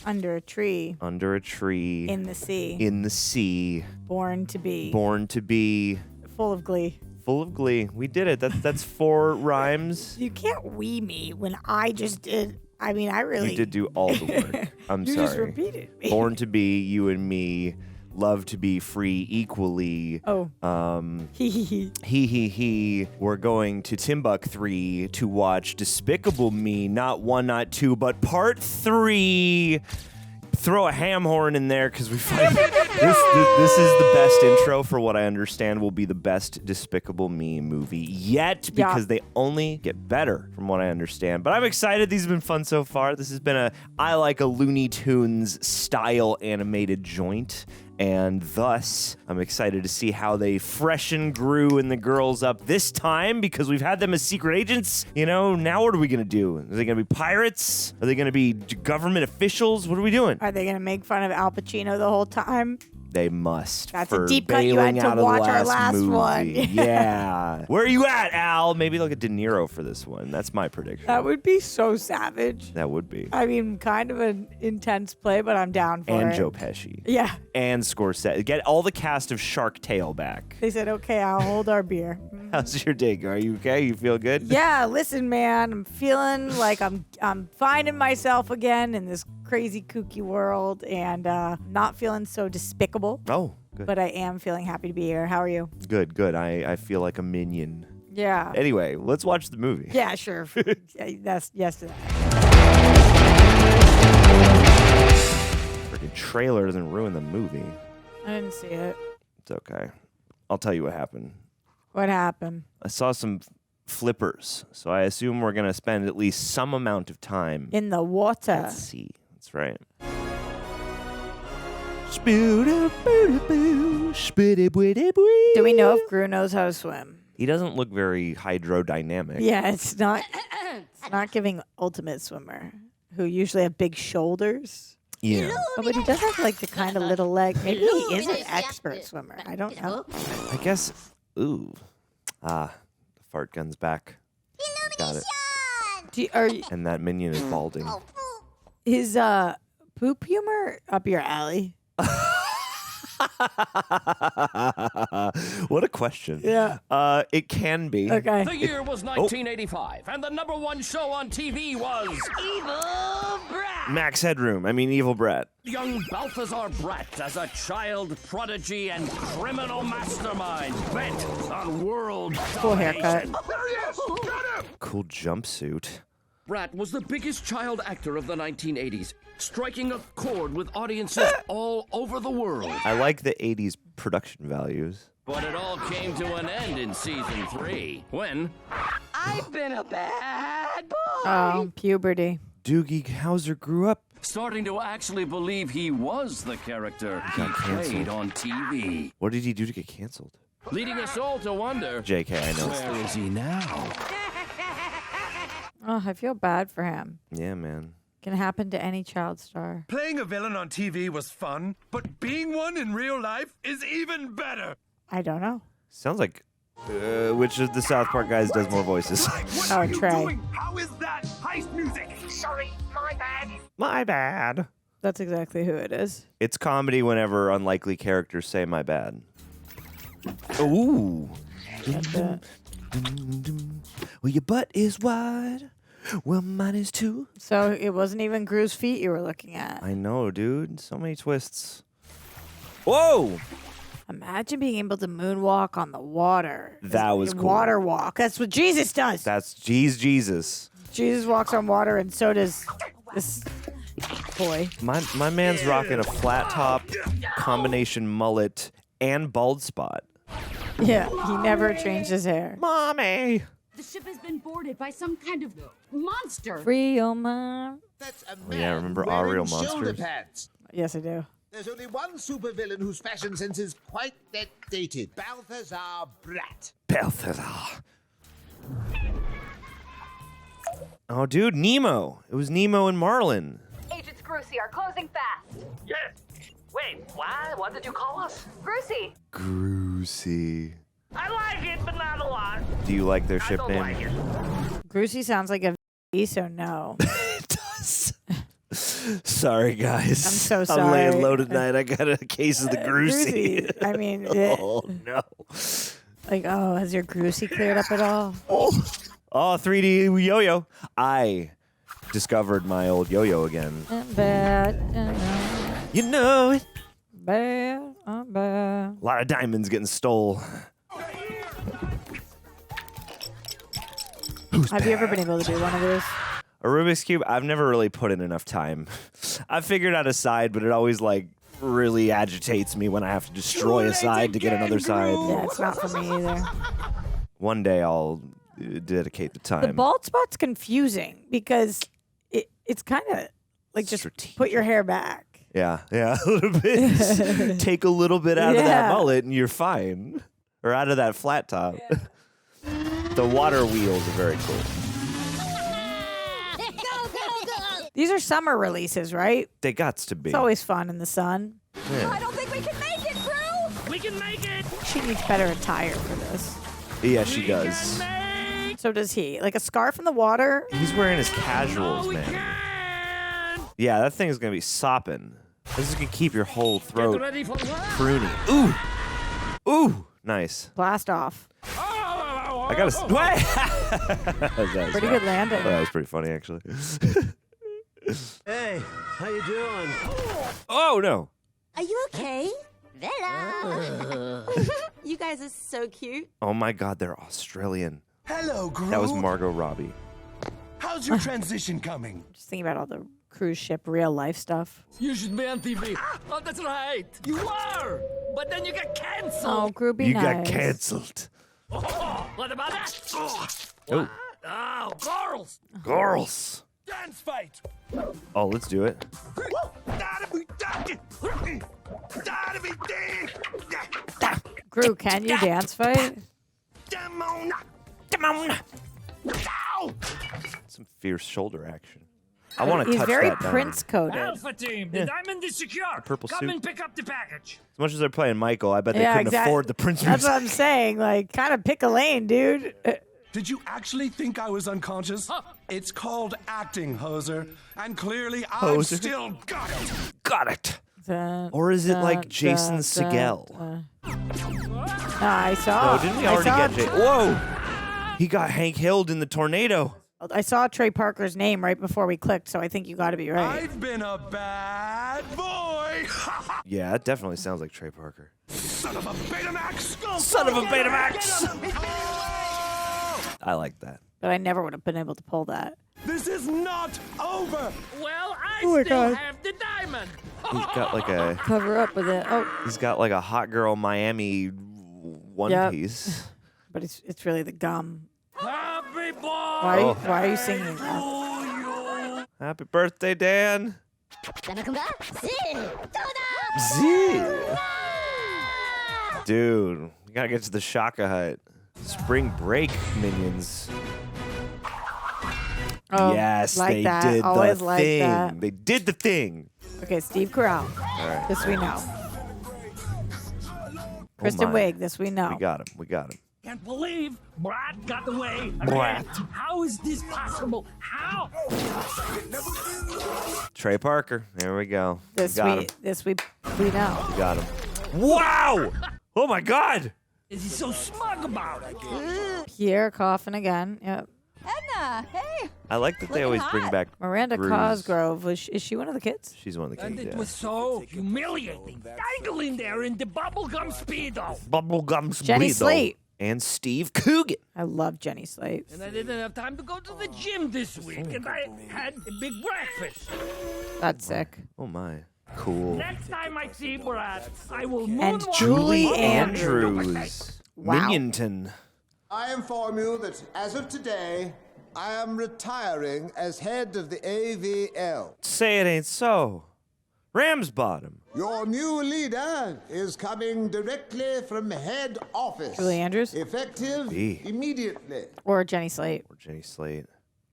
Under a tree. Under a tree. In the sea. In the sea. Born to be. Born to be. Full of glee. Full of glee. We did it. That's 4 rhymes. You can't wee me when I just did. I mean, I really. You did do all the work. I'm you sorry. You just repeated me. Born to be, you and me. Love to be free equally. Oh. He. We're going to Timbuk 3 to watch Despicable Me. Not 1, not 2, but part 3. Throw a ham horn in there because we find this is the best intro for what I understand will be the best Despicable Me movie yet because they only get better from what I understand. But I'm excited. These have been fun so far. This has been I like a Looney Tunes style animated joint. And thus, I'm excited to see how they freshen Gru and the girls up this time because we've had them as secret agents. You know, now what are we going to do? Are they going to be pirates? Are they going to be government officials? What are we doing? Are they going to make fun of Al Pacino the whole time? They must. That's for a deep cut. You had to watch our last movie. one. Yeah. Where are you at, Al? Maybe they'll get De Niro for this one. That's my prediction. That would be so savage. That would be. I mean, kind of an intense play, but I'm down for it. And Joe Pesci. Yeah. And Scorsese. Get all the cast of Shark Tale back. They said, okay, I'll hold our beer. How's your day? Are you okay? You feel good? Yeah, listen, man. I'm feeling like I'm finding myself again in this crazy, kooky world and not feeling so despicable. Oh, good. But I am feeling happy to be here. How are you? Good. I feel like a minion. Yeah. Anyway, let's watch the movie. Yeah, sure. That's yes to that. Freaking trailer doesn't ruin the movie. I didn't see it. It's okay. I'll tell you what happened. What happened? I saw some flippers, so I assume we're going to spend at least some amount of time in the water. At sea. That's right. Do we know if Gru knows how to swim? He doesn't look very hydrodynamic. Yeah, it's not giving ultimate swimmer, who usually have big shoulders. Yeah. Oh, but he does have like the kind of little leg. Maybe he is an expert swimmer. I don't know. I guess. Ooh. The fart gun's back. Got it. And that minion is balding. Is poop humor up your alley? What a question. Yeah. It can be. Okay. The year was 1985, and the #1 show on TV was Evil Brat. Max Headroom. I mean, Evil Brat. Young Balthazar Bratt as a child prodigy and criminal mastermind bent on world cool haircut. There he is! Got him! Cool jumpsuit. Bratt was the biggest child actor of the 1980s, striking a chord with audiences all over the world. I like the 80s production values. But it all came to an end in season 3, when I've been a bad boy. Oh, puberty. Doogie Howser grew up. Starting to actually believe he was the character he played on TV. What did he do to get canceled? Leading us all to wonder, JK, I know. Where is he now? Oh, I feel bad for him. Yeah, man. Can happen to any child star. Playing a villain on TV was fun, but being one in real life is even better. I don't know. Sounds like which of the South Park guys does more voices? Oh, Trey. How is that heist music? Sorry, my bad. My bad. That's exactly who it is. It's comedy whenever unlikely characters say my bad. Ooh. Well, your butt is wide. Well, mine is too. So it wasn't even Gru's feet you were looking at. I know, dude. So many twists. Whoa! Imagine being able to moonwalk on the water. That was cool. Water walk. That's what Jesus does. That's Jesus. Jesus walks on water, and so does this boy. My man's rocking a flat top, combination mullet, and bald spot. Yeah, he never changed his hair. Mommy! The ship has been boarded by some kind of monster. Free your mind. That's a Oh, yeah, remember Our Real Monsters? Pads. Yes, I do. There's only one supervillain whose fashion sense is quite that dated. Balthazar Bratt. Balthazar. Oh, dude, Nemo. It was Nemo and Marlin. Agents Grucy are closing fast. Yes. Wait, what? What did you call us? Grucy. Grucy. I like it, but not a lot. Do you like their I ship don't name? like it. Grucy sounds like a V, so no. It does. Sorry, guys. I'm so I'm sorry. laying low tonight. I got a case of the Grucy. I mean, Oh, no. has your Grucy cleared up at all? Oh, 3D yo-yo. I discovered my old yo-yo again. Bad, You know it. bad, bad. A lot of diamonds getting stole. Have you ever been able to do one of those? A Rubik's Cube, I've never really put in enough time. I've figured out a side, but it always, really agitates me when I have to destroy a side to get another side. Yeah, it's not for me either. One day I'll dedicate the time. The bald spot's confusing because it's kind of like just Strategic. put your hair back. Yeah, a little bit. Take a little bit out of that mullet and you're fine. Or out of that flat top. Yeah. The water wheels are very cool. These are summer releases, right? They gots to be. It's always fun in the sun. Yeah. I don't think we can make it, crew! We can make it! She needs better attire for this. Yeah, she does. So does he. Like a scarf in the water. He's wearing his casuals, man. Can! Yeah, that thing's gonna be sopping. This is gonna keep your whole Get throat ready for what? pruny. Ooh! Ooh! Nice. Blast off. I gotta. What? Pretty good landing. That was pretty funny, actually. Hey, how you doing? Oh, no. Are you okay? Bella! You guys are so cute. Oh, my God, they're Australian. Hello, Gru. That was Margo Robbie. How's your transition coming? Just thinking about all the cruise ship real life stuff. You should be on TV. Oh, that's right. You are. But then you get canceled. Oh, Groovy You nice. got canceled. Oh, what about that? Oh. Oh, girls. Girls. Dance fight. Oh, let's do it. Gru, can you dance fight? Some fierce shoulder action. I want to He's touch very that diamond. Prince coded. Alpha team, the diamond is secure. purple Come suit. and pick up the package. As much as they're playing Michael, I bet they couldn't afford the Prince That's music. what I'm saying. Like, kind of pick a lane, dude. Did you actually think I was unconscious? It's called acting, hoser. And clearly I've Hoser. still got it. Got it. Or is it like Jason Segel? I saw. No, didn't he I already saw get Jason? Whoa! He got Hank Hilled in the tornado. I saw Trey Parker's name right before we clicked, so I think you got to be right. I've been a bad boy. Yeah, that definitely sounds like Trey Parker. Son of a Betamax. Son of a Betamax! I like that. But I never would have been able to pull that. This is not over. Well, I Oh my still God. have the diamond. He's got like a Cover up with it. Oh, he's got like a hot girl Miami one Yep. piece. but it's really the gum. Happy boy. Why are you singing that? Happy birthday, Dan. Z. Dude, we gotta get to the Shaka Hut. Spring break minions. Oh, Yes, like they that. did Always the like thing. that. They did the thing. Okay, Steve Carell. All right. This we know. Kristen my. Wiig. This we know. We got him. We got him. Can't believe Bratt got away. Again. Bratt. How is this possible? How? Trey Parker. There we go. This we got him. we know. We got him. Wow! Oh my God! Is he so smug about it? Pierre coughing again. Yep. Edna, hey. I like that they always bring back Miranda Bruce. Cosgrove. Is she one of the kids? She's one of the And kids. it Yeah. was so humiliating. Dangling there in the bubblegum speedo. Bubblegum Jenny Speedo. Slate. And Steve Coogan. I love Jenny Slate. And I didn't have time to go to the gym this week, and I had a big breakfast. That's sick. Oh my. Cool. Next time I see Brad, I will And moonwalk Julie over her Andrews. stupid face. Wow. Minionton. I inform you that as of today, I am retiring as head of the AVL. Say it ain't so. Ramsbottom. Your new leader is coming directly from head office. Julie Andrews? Effective B. immediately. Or Jenny Slate. Or Jenny Slate.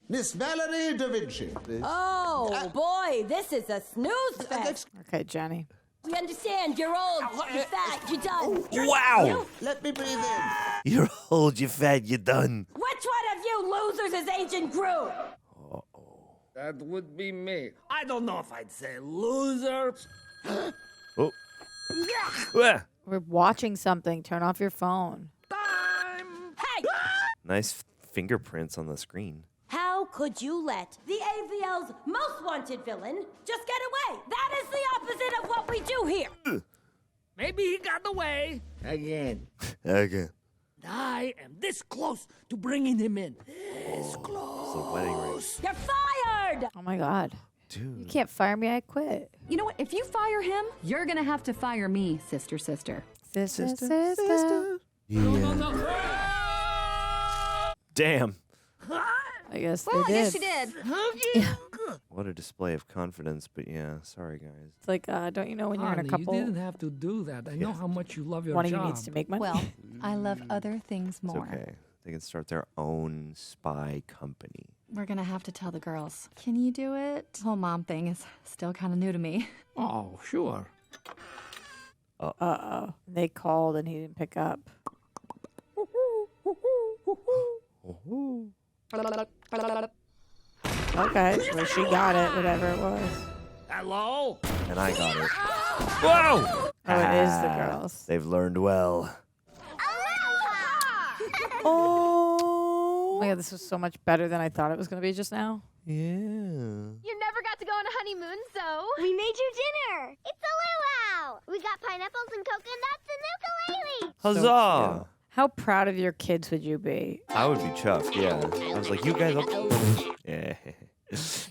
Miss Valerie Da Vinci, please. Oh, boy, this is a snooze fest. Okay, Jenny. We understand you're old, you're fat, you're done. Wow! Let me breathe in. You're old, you fat, you done. Which one of you losers is Ancient Gru? That would be me. I don't know if I'd say loser. Oh. Ah. We're watching something. Turn off your phone. Time. Hey! Nice fingerprints on the screen. How could you let the AVL's most wanted villain just get away? That is the opposite of what we do here. Maybe he got away. Again. Again. I am this close to bringing him in. This close. It's a wedding ring. You're fired! Oh my God. Dude. You can't fire me. I quit. You know what? If you fire him, you're gonna have to fire me, sister. Sister. No. Damn. I guess Well, they I did. guess she did. What a display of confidence, but yeah, sorry guys. It's like, don't you know when you're in a Honey, couple, you didn't have to do that. I know how much you love your one of job. you needs to make money? Well, I love other things It's more. okay. They can start their own spy company. We're gonna have to tell the girls. Can you do it? The whole mom thing is still kind of new to me. Oh, sure. Uh-oh. They called and he didn't pick up. Okay, well, she got it, whatever it was. Hello? And I got it. Whoa! Oh, it is the girls. They've learned well. Oh my God, this was so much better than I thought it was going to be just now. Yeah. You never got to go on a honeymoon, so... We made you dinner. It's a luau. We got pineapples and coconuts and ukulele. Huzzah! How proud of your kids would you be? I would be chuffed, yeah. I was like, you guys... Yeah.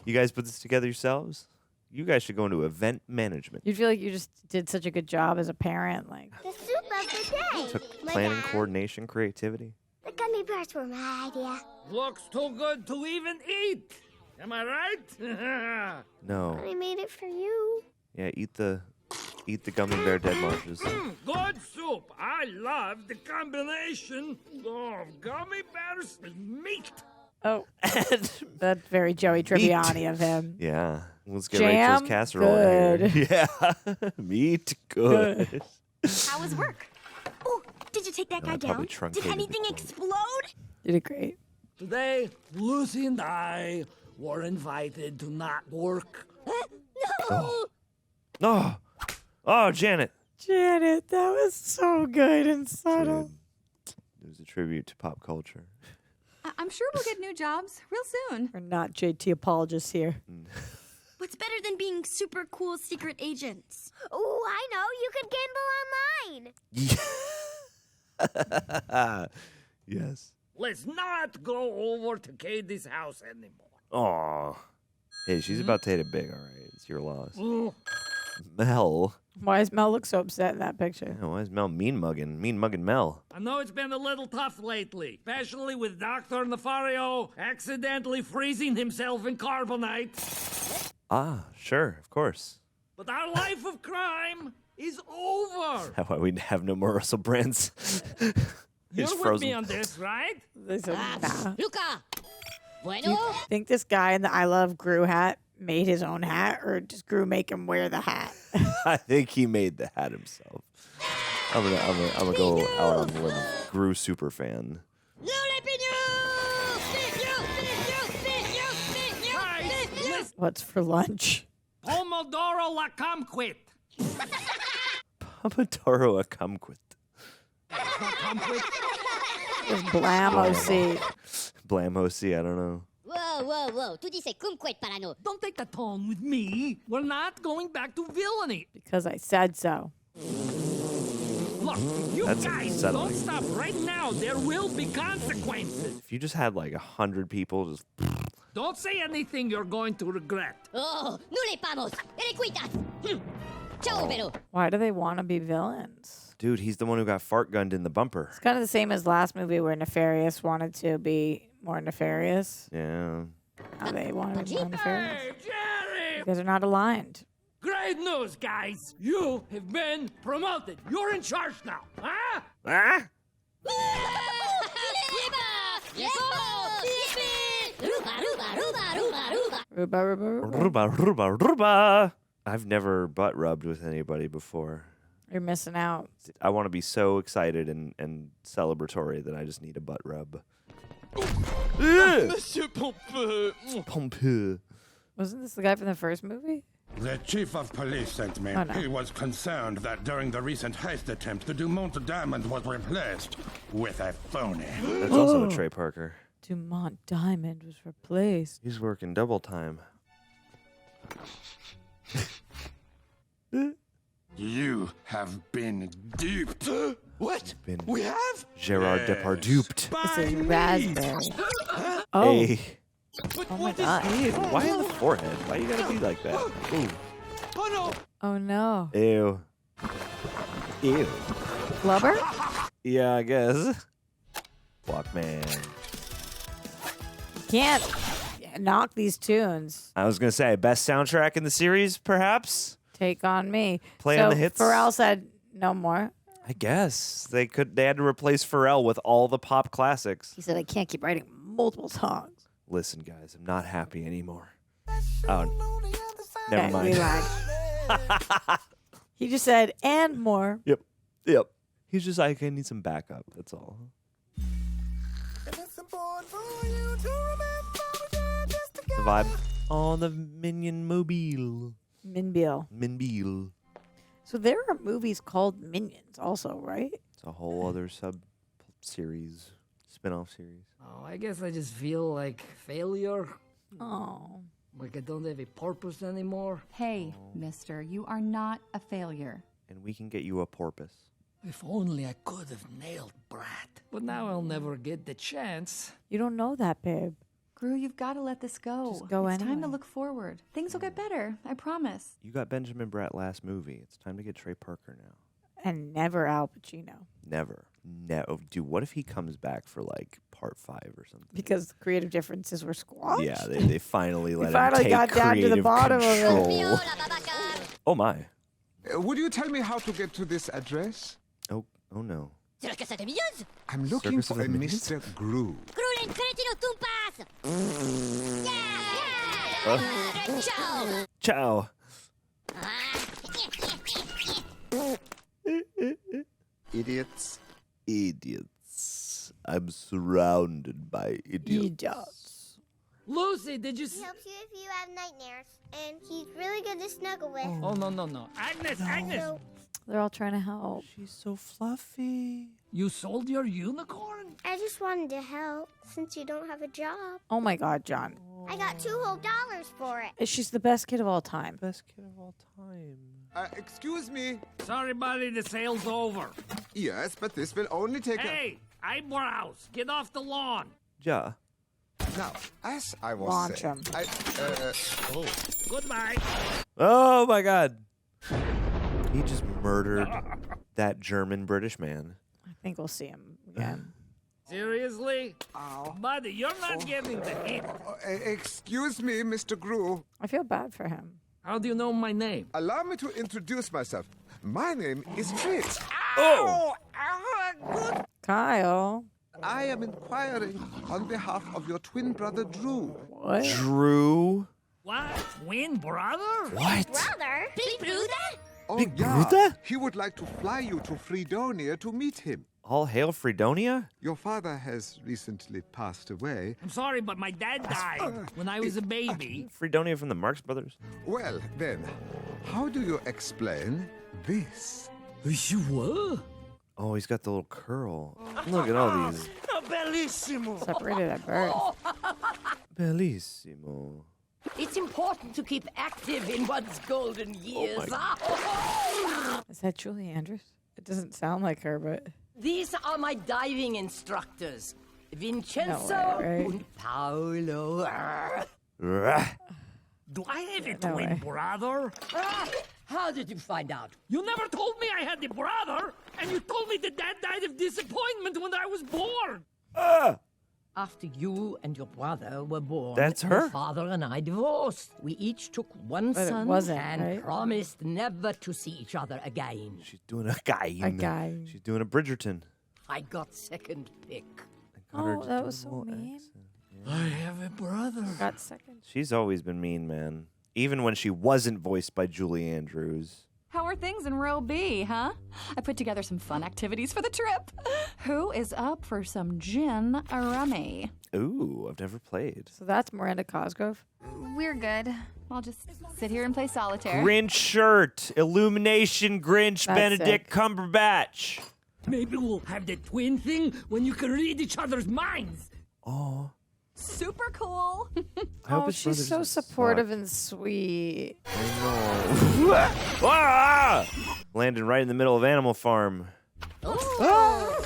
You guys put this together yourselves? You guys should go into event management. You'd feel like you just did such a good job as a parent. Like, The soup of the day. Took My planning, dad. coordination, creativity. The gummy bears were my idea. Looks too good to even eat. Am I right? No. I made it for you. Yeah, eat the gummy bear dead marshes. Good soup. I love the combination of gummy bears and meat. oh, that's very Joey Tribbiani of him. Yeah. Let's get Jam, Rachel's casserole in good. here. Yeah. Meat, good. How was work? Oh, did you take that No, guy I probably down? Did truncated the anything quote. explode? You did great. Today, Lucy and I were invited to not work. No! Oh. Oh, Janet. Janet, that was so good and subtle. It was a tribute to pop culture. I'm sure we'll get new jobs real soon. We're not JT apologists here. What's better than being super cool secret agents? Oh, I know. You could gamble online. Yes. Let's not go over to Katie's house anymore. Aw. Hey, she's about to hit it big, all right? It's your loss. Oh, Mel. Why does Mel look so upset in that picture? Yeah, why is Mel mean mugging Mel? I know it's been a little tough lately, especially with Dr. Nefario accidentally freezing himself in carbonite. Ah, sure, of course. But our life of crime is over. That's why we have no more Russell Brands. You're He's with frozen. me on this, right? They said, nah. Luca! Do you think this guy in the I Love Gru hat made his own hat, or does Gru make him wear the hat? I think he made the hat himself. I'm gonna go out on the limb. Gru super fan. What's for lunch? Pomodoro la Kumquat. Pomodoro a kumquat. There's Blam OC. Blam OC, I don't know. Whoa. Tu dices kumquat para no. Don't take the tone with me. We're not going back to villainy. Because I said so. Look, you That's guys unsettling. don't stop right now. There will be consequences. If you just had like 100 people just... Don't say anything you're going to regret. Oh, no le pamos. Erequitas. Ciao, pero. Why do they want to be villains? Dude, he's the one who got fart gunned in the bumper. It's kind of the same as last movie where Nefarious wanted to be more nefarious. Yeah. Now they want to be more nefarious. Hey, Jerry! You guys are not aligned. Great news, guys. You have been promoted. You're in charge now. Huh? Ah? Ruba. I've never butt rubbed with anybody before. You're missing out. I want to be so excited and celebratory that I just need a butt rub. Monsieur Pompeux. Pompeux. Wasn't this the guy from the first movie? The chief of police sent me. Oh, no. He was concerned that during the recent heist attempt, the Dumont Diamond was replaced with a phony. That's also a Trey Parker. Dumont Diamond was replaced. He's working double time. You have been duped. What? Been We have? Gerard Depardieu. This is raspberry. Oh. Hey. Oh my god. Ew, why on the forehead? Why you gotta be like that? Ooh. Oh no! Oh no. Ew. Ew. Blubber? Yeah, I guess. Walkman. Can't knock these tunes. I was gonna say, best soundtrack in the series, perhaps? Take on me. Play so on the hits. Pharrell said no more. I guess. They had to replace Pharrell with all the pop classics. He said I can't keep writing multiple songs. Listen, guys, I'm not happy anymore. Oh, never Okay, mind. we lied. He just said, and more. Yep. He's just like, I need some backup. That's all. The vibe on the Minion Mobile. Minbiel. So there are movies called Minions also, right? It's a whole other sub-series, spin-off series. Oh, I guess I just feel like failure. Oh. Like I don't have a purpose anymore. Hey, mister, you are not a failure. And we can get you a porpoise. If only I could have nailed Bratt. But now I'll never get the chance. You don't know that, babe. Gru, you've got to let this go. Just go It's time anyway. to look forward. Things will get better, I promise. You got Benjamin Bratt last movie. It's time to get Trey Parker now. And never Al Pacino. Never. No. Dude, what if he comes back for like part 5 or something? Because the creative differences were squashed? Yeah, they finally let him finally take got down to the creative bottom of it. control. Oh my. Would you tell me how to get to this address? Oh no. I'm looking Circus of for a the Minions? Mr. Gru. Ciao. Idiots. Idiots. I'm surrounded by idiots. Lucy, did you see? He helps you if you have nightmares, and he's really good to snuggle with. Oh, no. Agnes! They're all trying to help. She's so fluffy. You sold your unicorn? I just wanted to help, since you don't have a job. Oh my god, John. I got $2 whole for it. She's the best kid of all time. Best kid of all time. Excuse me. Sorry, buddy, the sale's over. Yes, but this will only take Hey, eyebrows, get off the lawn. Ja. Now, as I was Launch saying, him. Goodbye. Oh my god. He just murdered that German British man. I think we'll see him again. Seriously? Buddy, you're not getting the hint. excuse me, Mr. Gru. I feel bad for him. How do you know my name? Allow me to introduce myself. My name is Fritz. Oh! Kyle. I am inquiring on behalf of your twin brother, Drew. What? Drew? What? Twin brother? What? Brother? Big brother? Oh, Big yeah. Brother? He would like to fly you to Fredonia to meet him. All hail Fredonia? Your father has recently passed away. I'm sorry, but my dad died when I was a baby. Fredonia from the Marx Brothers? Well, then, how do you explain this? You what? Oh, he's got the little curl. Look at all these. Separated at birth. Bellissimo. It's important to keep active in one's golden years. Is that Julie Andrews? It doesn't sound like her, but These are my diving instructors, Vincenzo No way, right? and Paolo. Rah. Do I have a No twin way. brother? How did you find out? You never told me I had a brother, and you told me that dad died of disappointment when I was born. After you and your brother were born, That's your her? father and I divorced. We each took one But it son wasn't, and right? promised never to see each other again. She's doing a guy. A guy. She's doing a Bridgerton. I got second pick. I got her Oh, to that do was a so little mean. accent. I have a brother. got second. She's always been mean, man. Even when she wasn't voiced by Julie Andrews. How are things in row B, huh? I put together some fun activities for the trip. Who is up for some gin rummy? Ooh, I've never played. So that's Miranda Cosgrove. We're good. I'll just sit here and play solitaire. Grinch shirt. Illumination Grinch That's Benedict sick. Cumberbatch. Maybe we'll have the twin thing when you can read each other's minds. Oh. Super cool. I hope Oh, his she's brother's so suck. supportive and sweet. I know. Ah! Landing right in the middle of Animal Farm. Ah!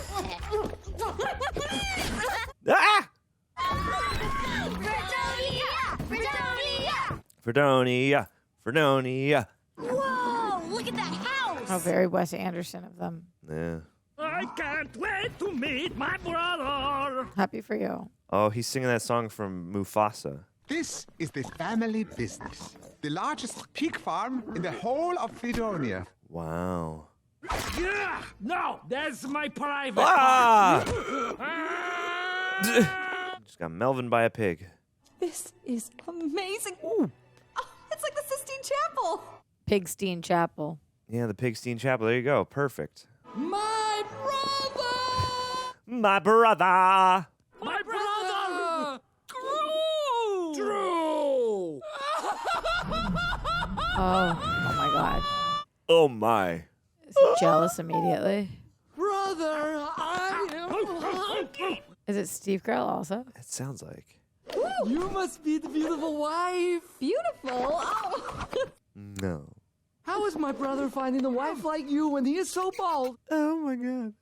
Fredonia. Fredonia. Whoa, look at that house! Oh, very Wes Anderson of them. Yeah. I can't wait to meet my brother. Happy for you. Oh, he's singing that song from Mufasa. This is the family business. The largest pig farm in the whole of Fredonia. Wow. Yeah, no, that's my private. Ah! Ah! Just got Melvin by a pig. This is amazing. Ooh. Oh, it's like the Sistine Chapel. Pigstein Chapel. Yeah, the Pigstein Chapel. There you go. Perfect. My brother! My brother. My brother! Drew! Oh my God. Oh my. Is he jealous immediately? Brother, I am. Is it Steve Carell also? It sounds like. You must be the beautiful wife. Beautiful. Oh. No. How is my brother finding a wife like you when he is so bald? Oh my God.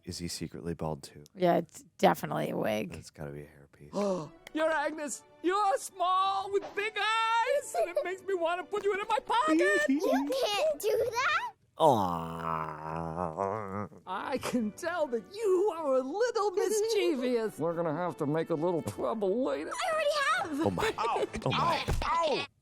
Is he secretly bald too? Yeah, it's definitely a wig. That's gotta be a hairpiece. Oh, you're Agnes. You're small with big eyes, and it makes me want to put you in my pocket. You can't do that. Aww. I can tell that you are a little mischievous. We're gonna have to make a little trouble later. I already have. Oh my. Oh my.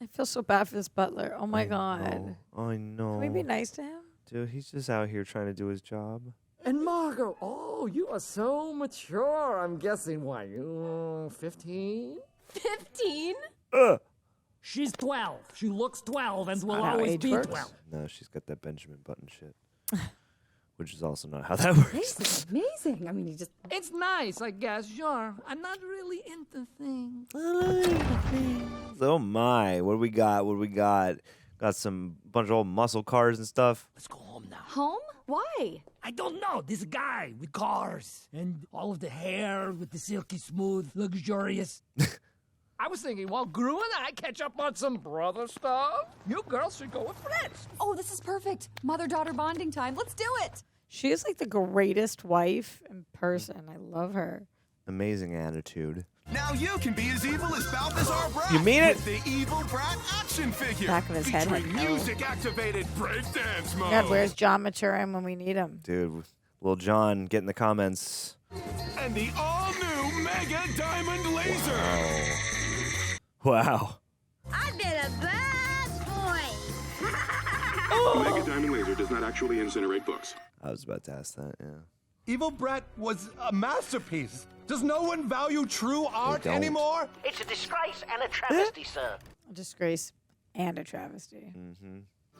I feel so bad for this butler. Oh my God. I know. Can we be nice to him? Dude, he's just out here trying to do his job. And Margo, oh, you are so mature. I'm guessing, what, you 15? 15? She's 12. She looks 12 and will not how always age be works. 12. No, she's got that Benjamin Button shit. Which is also not how that works. This is amazing. I mean, you just. It's nice, I guess, sure. I'm not really into things. Oh my. What do we got? What do we got? Got some bunch of old muscle cars and stuff. Let's go home now. Home? Why? I don't know. This guy with cars and all of the hair with the silky smooth, luxurious. I was thinking, while Gru and I catch up on some brother stuff, you girls should go with friends. Oh, this is perfect. Mother-daughter bonding time. Let's do it. She is like the greatest wife in person. I love her. Amazing attitude. Now you can be as evil as Balthazar Bratt. You mean it? With the Evil Brat action figure. Back of his head had featuring no- music-activated breakdance mode. God, where's John Maturin when we need him? Dude, little John, get in the comments. And the all-new Mega Diamond Laser. Wow. I've been a bad boy. Mega Diamond Laser does not actually incinerate books. I was about to ask that, yeah. Evil Brat was a masterpiece. Does no one value true art don't. anymore? It's a disgrace and a travesty, sir. A disgrace and a travesty.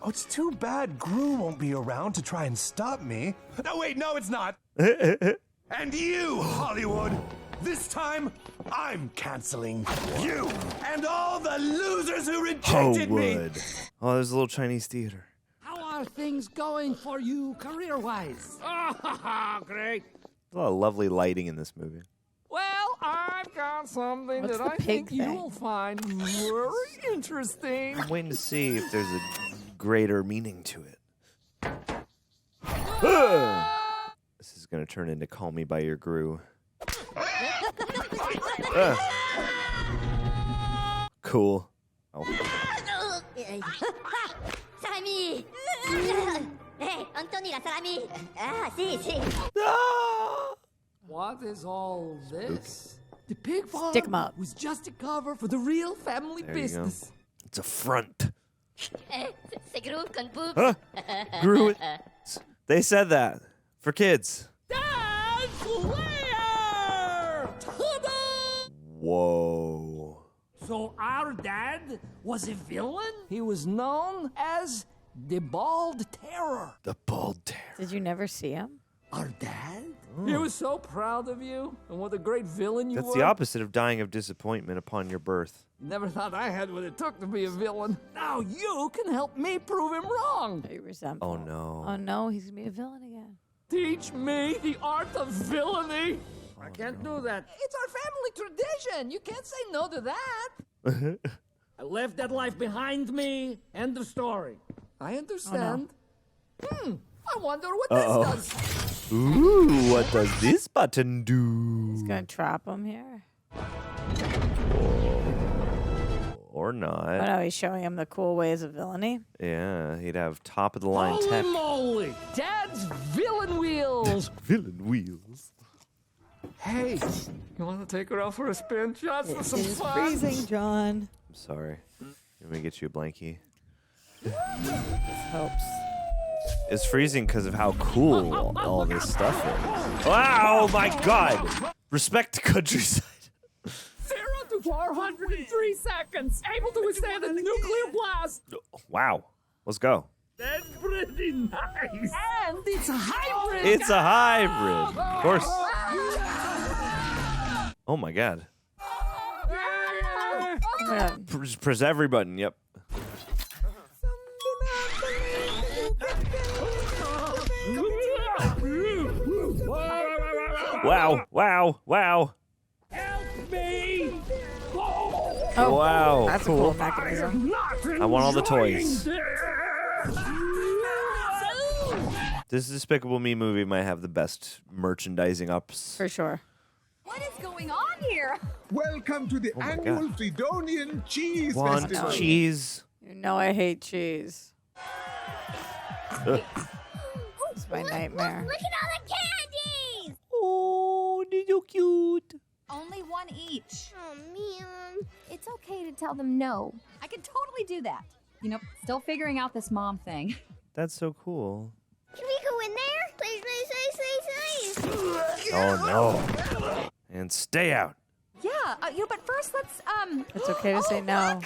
Oh, it's too bad Gru won't be around to try and stop me. No, wait, no, it's not. And you, Hollywood, this time I'm canceling you and all the losers who rejected me. Hollywood. Oh, there's a little Chinese theater. How are things going for you career-wise? Oh, great. There's a lot of lovely lighting in this movie. Well, I've got something What's that the I pig think thing? you'll find very interesting. I'm waiting to see if there's a greater meaning to it. This is going to turn into Call Me By Your Gru. Cool. Oh. Salami. Hey, Anthony, la salami. Ah, si, si. What is all this? The pig farm Stick 'em up. was just a cover for the real family There you go. business. It's a front. C'est Gru con boobs. Huh? Gru. They said that. For kids. That's Lair! Ta-da! Whoa. So our dad was a villain? He was known as The Bald Terror. The Bald Terror. Did you never see him? Our dad? He was so proud of you, and what a great villain you were. That's the opposite of dying of disappointment upon your birth. Never thought I had what it took to be a villain. Now you can help me prove him wrong. Are you resentful? Oh, no. Oh, no, he's going to be a villain again. Teach me the art of villainy. Oh, I can't do that. It's our family tradition. You can't say no to that. I left that life behind me. End of story. I understand. I wonder what this does. Ooh, what does this button do? He's going to trap him here. Or not. Oh, no, he's showing him the cool ways of villainy. Yeah, he'd have top-of-the-line tech. Holy moly! Dad's villain wheels! Villain wheels. Hey, you want to take her out for a spin? Just for some It is fun? freezing, John. I'm sorry. Let me get you a blankie. This helps. It's freezing because of how cool all this stuff is. Wow, my God! Respect the countryside. 0 to 403 seconds, able to withstand a nuclear blast. Wow. Let's go. That's pretty nice. And it's a hybrid. It's a hybrid. Of course. Oh, my God. Just press every button. Yep. Wow. Wow. Wow. Help me. Oh, wow. That's cool. a cool mechanism. I want all the toys. This Despicable Me movie might have the best merchandising ups. For sure. What is going on here? Welcome to the annual God. Fredonian Cheese Want Festival. cheese? You know I hate cheese. It's my nightmare. Look at all the candies! Oh, they're so cute. Only one each. Oh, man. It's okay to tell them no. I can totally do that. You know, still figuring out this mom thing. That's so cool. Can we go in there? Please, please, please, please, please. Oh, no. And stay out. Yeah, but first let's, It's okay to say no.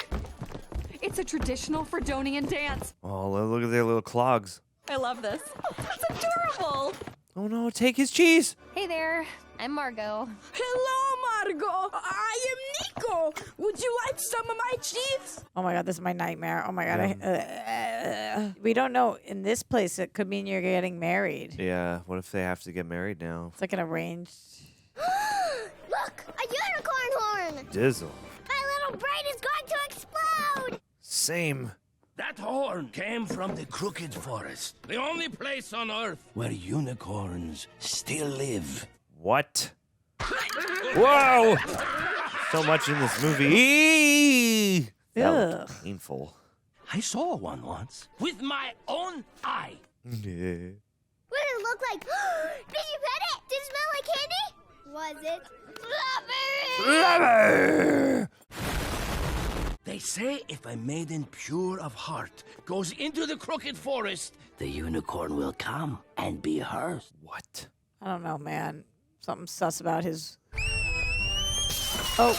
It's a traditional Fredonian dance. Oh, look at their little clogs. I love this. That's adorable. Oh, no. Take his cheese. Hey there, I'm Margo. Hello, Margo. I am Nico. Would you like some of my cheese? Oh, my God. This is my nightmare. Oh, my God. We don't know. In this place, it could mean you're getting married. Yeah. What if they have to get married now? It's like an arranged... Look, a unicorn horn. Dizzle. My little brain is going to explode. Same. That horn came from the Crooked Forest, the only place on Earth where unicorns still live. What? Whoa! So much in this movie. That was painful. I saw one once with my own eye. What did it look like? Did you pet it? Did it smell like candy? Was it Lover! They say if a maiden pure of heart goes into the Crooked Forest, the unicorn will come and be hers. What? I don't know, man. Something sus about his... Oh.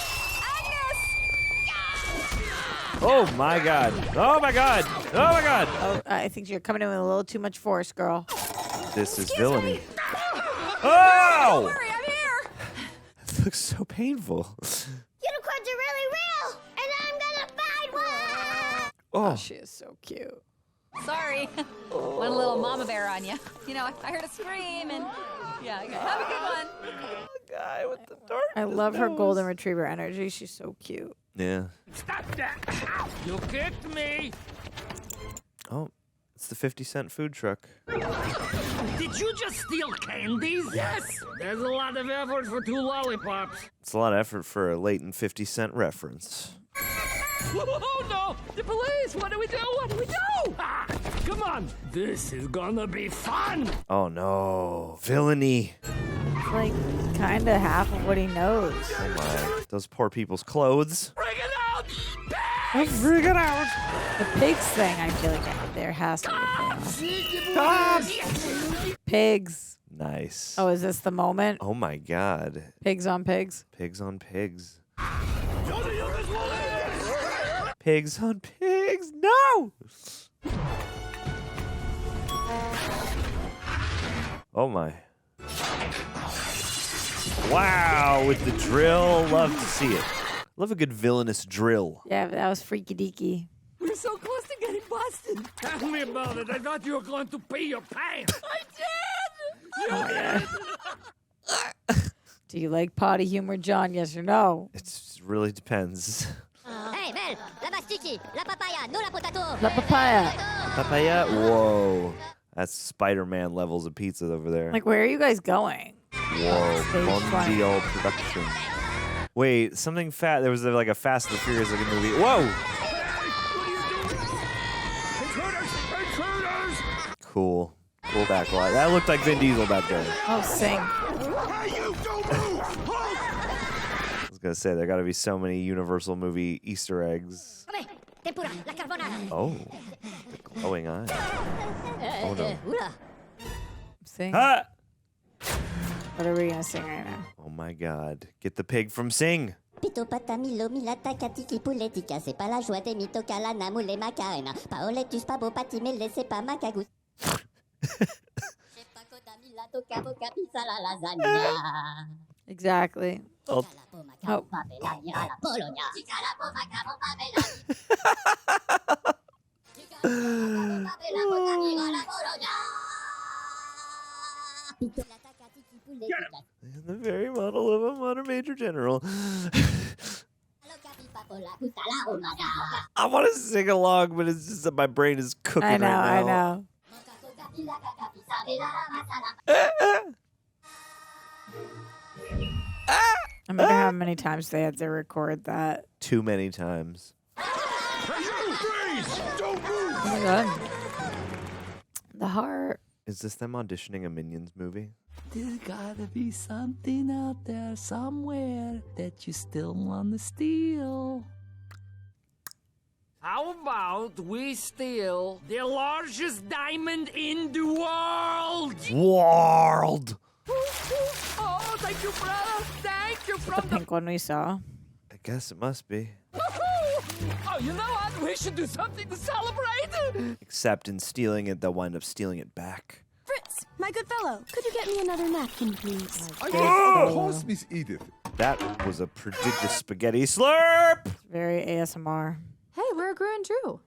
Oh, my God. Oh, my God. Oh, my God. Oh, I think you're coming in with a little too much force, girl. This is villainy. Oh! Don't worry, I'm here. It looks so painful. Unicorns are really real, and I'm gonna find one. Oh, she is so cute. Sorry. Went a little mama bear on you. You know, I heard a scream and... Yeah, okay. Have a good one. Guy with the dark. I love her golden retriever energy. She's so cute. Yeah. Stop that! Ow. You kicked me! Oh, it's the 50-cent food truck. Did you just steal candies? Yes! There's a lot of effort for 2 lollipops. It's a lot of effort for a latent 50-cent reference. Oh, no! The police! What do we do? What do we do? Ah, come on! This is gonna be fun! Oh, no. Villainy. It's like kind of half of what he knows. Oh, my. Those poor people's clothes. Bring it out! Bring it out! The pigs thing, I feel like there has to be a thing. Pigs. Nice. Oh, is this the moment? Oh, my God. Pigs on pigs? Pigs on pigs. Pigs on pigs. No! Oh my. Wow, with the drill. Love to see it. Love a good villainous drill. Yeah, that was freaky deaky. We're so close to getting busted. Tell me about it. I thought you were going to pee your pants. I did. Do you like potty humor, John? Yes or no? It really depends. Hey, Mel, la pastiki, la papaya, no la potato. La papaya. Papaya? Whoa. That's Spider-Man levels of pizza over there. Like, where are you guys going? Whoa. Mondial production. Wait, something fat. There was like a Fast and the Furious looking movie. Whoa! Cool. Cool backlight. That looked like Vin Diesel back there. Oh, sing. I was gonna say there got to be so many Universal movie Easter eggs. Oh, glowing eye. Oh no. Sing. Ah! What are we gonna sing right now? Oh my God! Get the pig from Sing. Pitopatami milata katiki puletica, c'est pas la joie des mitocala namoule macarena. Paoletus pabo patimele, c'est pas macagus. Exactly. Oh. Oh. The very model of a modern major general. I want to sing along, but it's just that my brain is cooking right now. I know. I wonder how many times they had to record that. Too many times. Oh my God. The heart. Is this them auditioning a Minions movie? There's gotta be something out there somewhere that you still want to steal. How about we steal the largest diamond in the world? World. Oh, thank you, brother. Thank you The from pink one we saw. I guess it must be. Oh, you know what? We should do something to celebrate. Except in stealing it, they'll wind up stealing it back. Fritz, my good fellow, could you get me another napkin, please? Of course, Miss Edith. That was a prodigious spaghetti slurp. Very ASMR. Hey, we're Gru and Drew.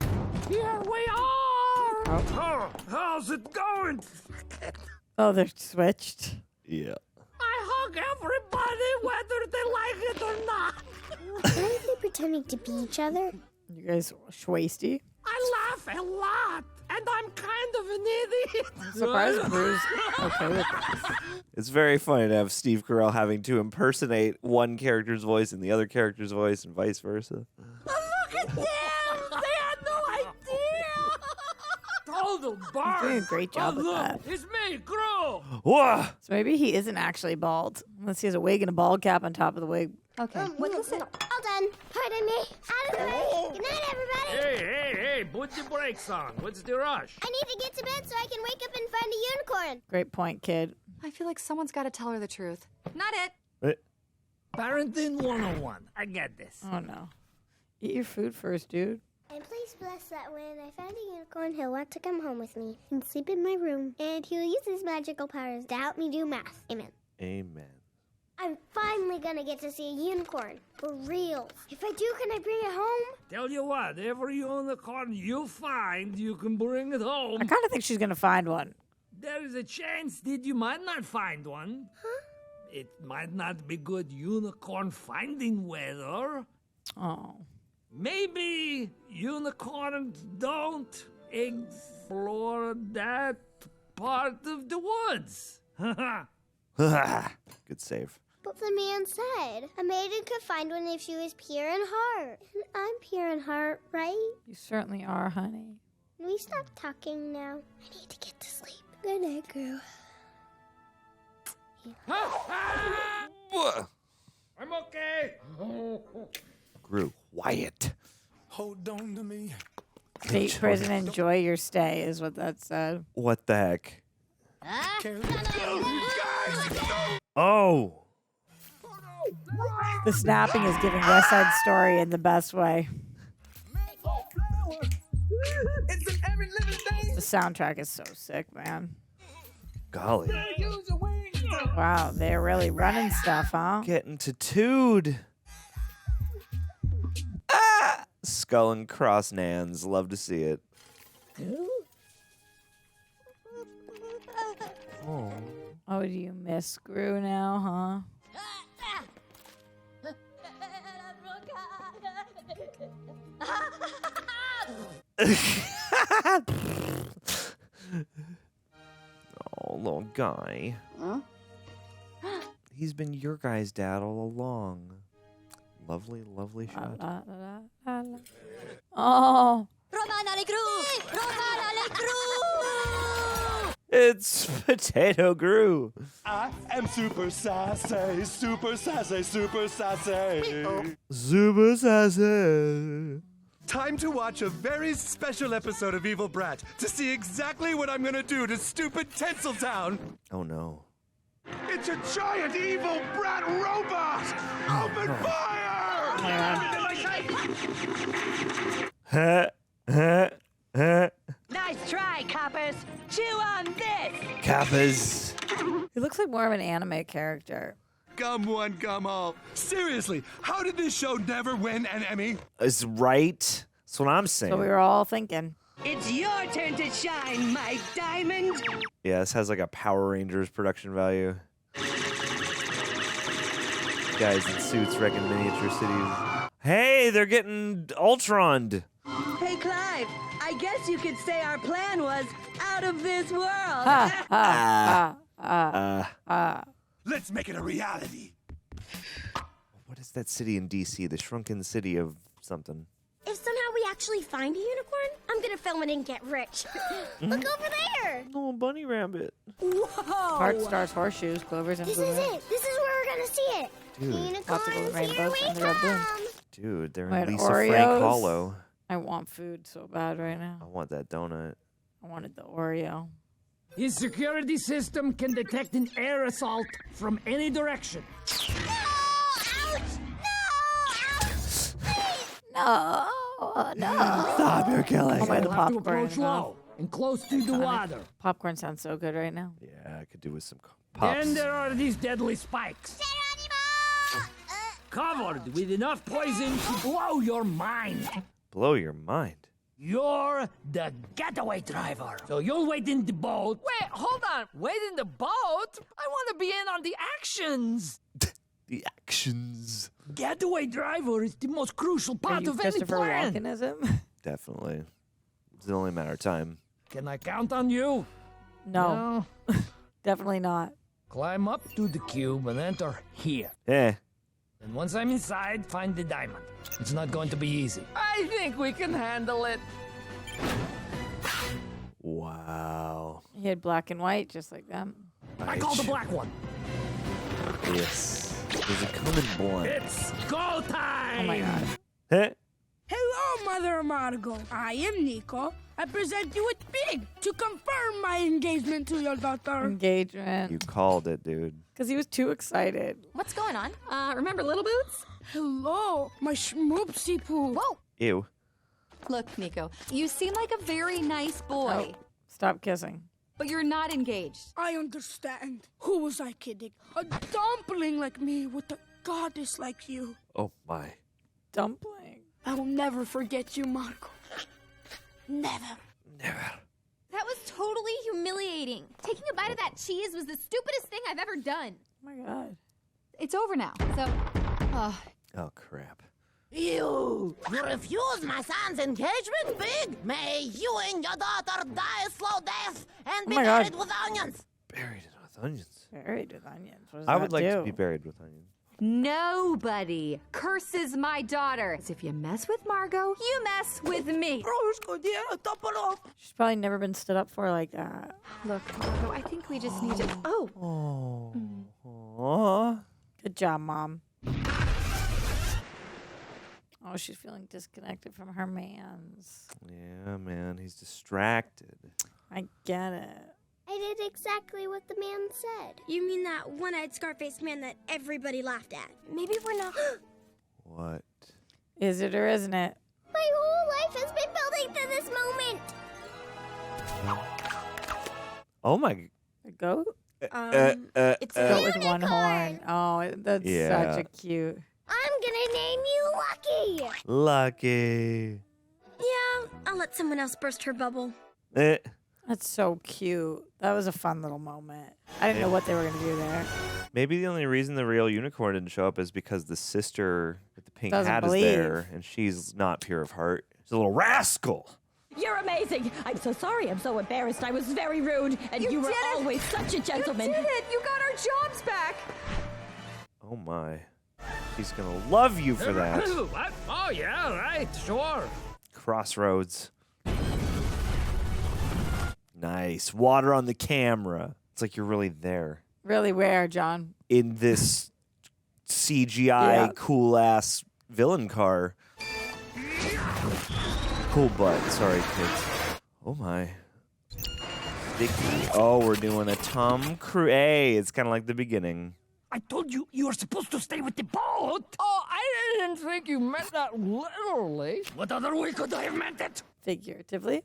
Here we are. Oh, how's it going? Oh, they're switched. Yeah. I hug everybody whether they like it or not. Why are they pretending to be each other? You guys schwasty. I laugh a lot, and I'm kind of an idiot. I'm surprised Gru's okay with this. It's very funny to have Steve Carell having to impersonate one character's voice and the other character's voice and vice versa. Look at them! They had no idea! Total Barb! He's doing a great job with that. It's me, Gru! Whoa! So maybe he isn't actually bald. Unless he has a wig and a bald cap on top of the wig. Okay, what is it? All done. Pardon me. Out of the way. Good night, everybody. Hey, put the brakes on. What's the rush? I need to get to bed so I can wake up and find a unicorn. Great point, kid. I feel like someone's got to tell her the truth. Not it. Parenting 101. I get this. Oh, no. Eat your food first, dude. And please bless that when I find a unicorn, he'll want to come home with me and sleep in my room. And he'll use his magical powers to help me do math. Amen. Amen. I'm finally gonna get to see a unicorn. For real. If I do, can I bring it home? Tell you what, every unicorn you find, you can bring it home. I kind of think she's going to find one. There is a chance that you might not find one. Huh? It might not be good unicorn finding weather. Oh. Maybe unicorns don't explore that part of the woods. Good save. But the man said a maiden could find one if she was pure in heart. And I'm pure in heart, right? You certainly are, honey. Can we stop talking now? I need to get to sleep. Good night, Gru. I'm okay. Gru, quiet. Hold on to me. State prison, enjoy your stay, is what that said. What the heck? Oh! The snapping is giving West Side Story in the best way. The soundtrack is so sick, man. Golly. Wow, they're really running stuff, huh? Getting tattooed. Ah! Skull and cross nans. Love to see it. Oh. Oh, do you miss Screw now, huh? Oh, little guy. Huh? He's been your guy's dad all along. Lovely, lovely shot. Oh. It's Potato Gru. I am super sassy, super sassy, super sassy. Super sassy. Time to watch a very special episode of Evil Brat to see exactly what I'm gonna do to stupid Tinseltown. Oh no. It's a giant evil brat robot! Open fire! Nice try, coppers. Chew on this. Kappas. He looks like more of an anime character. Come one, come all. Seriously, how did this show never win an Emmy? Is right. That's what I'm saying. So we were all thinking. It's your turn to shine, my diamond. Yeah, this has like a Power Rangers production value. Guys in suits wrecking miniature cities. Hey, they're getting Ultroned. Hey, Clive, I guess you could say our plan was out of this world. Let's make it a reality. What is that city in D.C.? The shrunken city of something. If somehow we actually find a unicorn, I'm gonna film it and get rich. Look over there! Oh, bunny rabbit. Whoa! Heart, stars, horseshoes, clovers, and This blue is moons. it. This is where we're gonna see it. Dude. Lots of golden rainbows and the red balloons. Dude, they're Wait, in Lisa Oreos? Frank Hollow. I want food so bad right I now. want that donut. I wanted the Oreo. His security system can detect an air assault from any direction. No, no. Stop, you're killing. Oh my, the You'll have to popcorn. approach low and close to the water. Popcorn sounds so good right now. Yeah, I could do with some pops. Then there are these deadly spikes. Covered with enough poison to blow your mind. Blow your mind. You're the getaway driver. So you'll wait in the boat. Wait, hold on. Wait in the boat? I want to be in on the actions. The actions. Getaway driver is the most crucial Are part you of any Christopher plan. Walkenism? Definitely. It's only a matter of time. Can I count on you? No. Definitely not. Climb up to the cube and enter here. Eh. And once I'm inside, find the diamond. It's not going to be easy. I think we can handle it. Wow. He had black and white just like them. I call the black one. Yes. Does it come in blind? It's go time! Oh my god. Eh? Hello, Mother Margo. I am Nico. I present you with Big to confirm my engagement to your daughter. Engagement. You called it, dude. Because he was too excited. What's going on? Remember Little Boots? Hello, my schmoopsy poo. Whoa. Ew. Look, Nico, you seem like a very nice boy, Stop kissing. but you're not engaged. I understand. Who was I kidding? A dumpling like me with a goddess like you. Oh my. Dumpling. I will never forget you, Margo. Never. Never. That was totally humiliating. Taking a bite of that cheese was the stupidest thing I've ever done. Oh my god. It's over now, so... Oh crap. You refuse my son's engagement, Big? May you and your daughter die a slow death and be my God. buried with onions. Buried with onions. Buried with onions. What does I that would like do? to be buried with onions. Nobody curses my daughter. If you mess with Margo, you mess with me. She's probably never been stood up for like that. Look, Margo, I think we just need to... Oh. Aww. Good job, Mom. Oh, she's feeling disconnected from her mans. Yeah, man. He's distracted. I get it. I did exactly what the man said. You mean that one-eyed Scarface man that everybody laughed at? Maybe we're not. What? Is it or isn't it? My whole life has been building to this moment. Oh my. A goat? It's a goat with one horn. Oh, that's Yeah. such a cute. I'm gonna name you Lucky. Lucky. Yeah, I'll let someone else burst her bubble. That's so cute. That was a fun little moment. I didn't know what they were gonna do there. Maybe the only reason the real unicorn didn't show up is because the sister with the pink Doesn't hat believe. is there, and she's not pure of heart. She's a little rascal. You're amazing. I'm so sorry. I'm so embarrassed. I was very rude, and you were always such a gentleman. You did it! You got our jobs back! Oh my. She's gonna love you for that. What? Oh, yeah, right, sure. Crossroads. Nice. Water on the camera. It's like you're really there. Really where, John? In this CGI Yeah. cool ass villain car. Cool butt. Sorry, kids. Oh my. Vicky. Oh, we're doing a Tom Cruise. Hey, it's kind of like the beginning. I told you you were supposed to stay with the boat. Oh, I didn't think you meant that literally. What other way could I have meant it? Figuratively.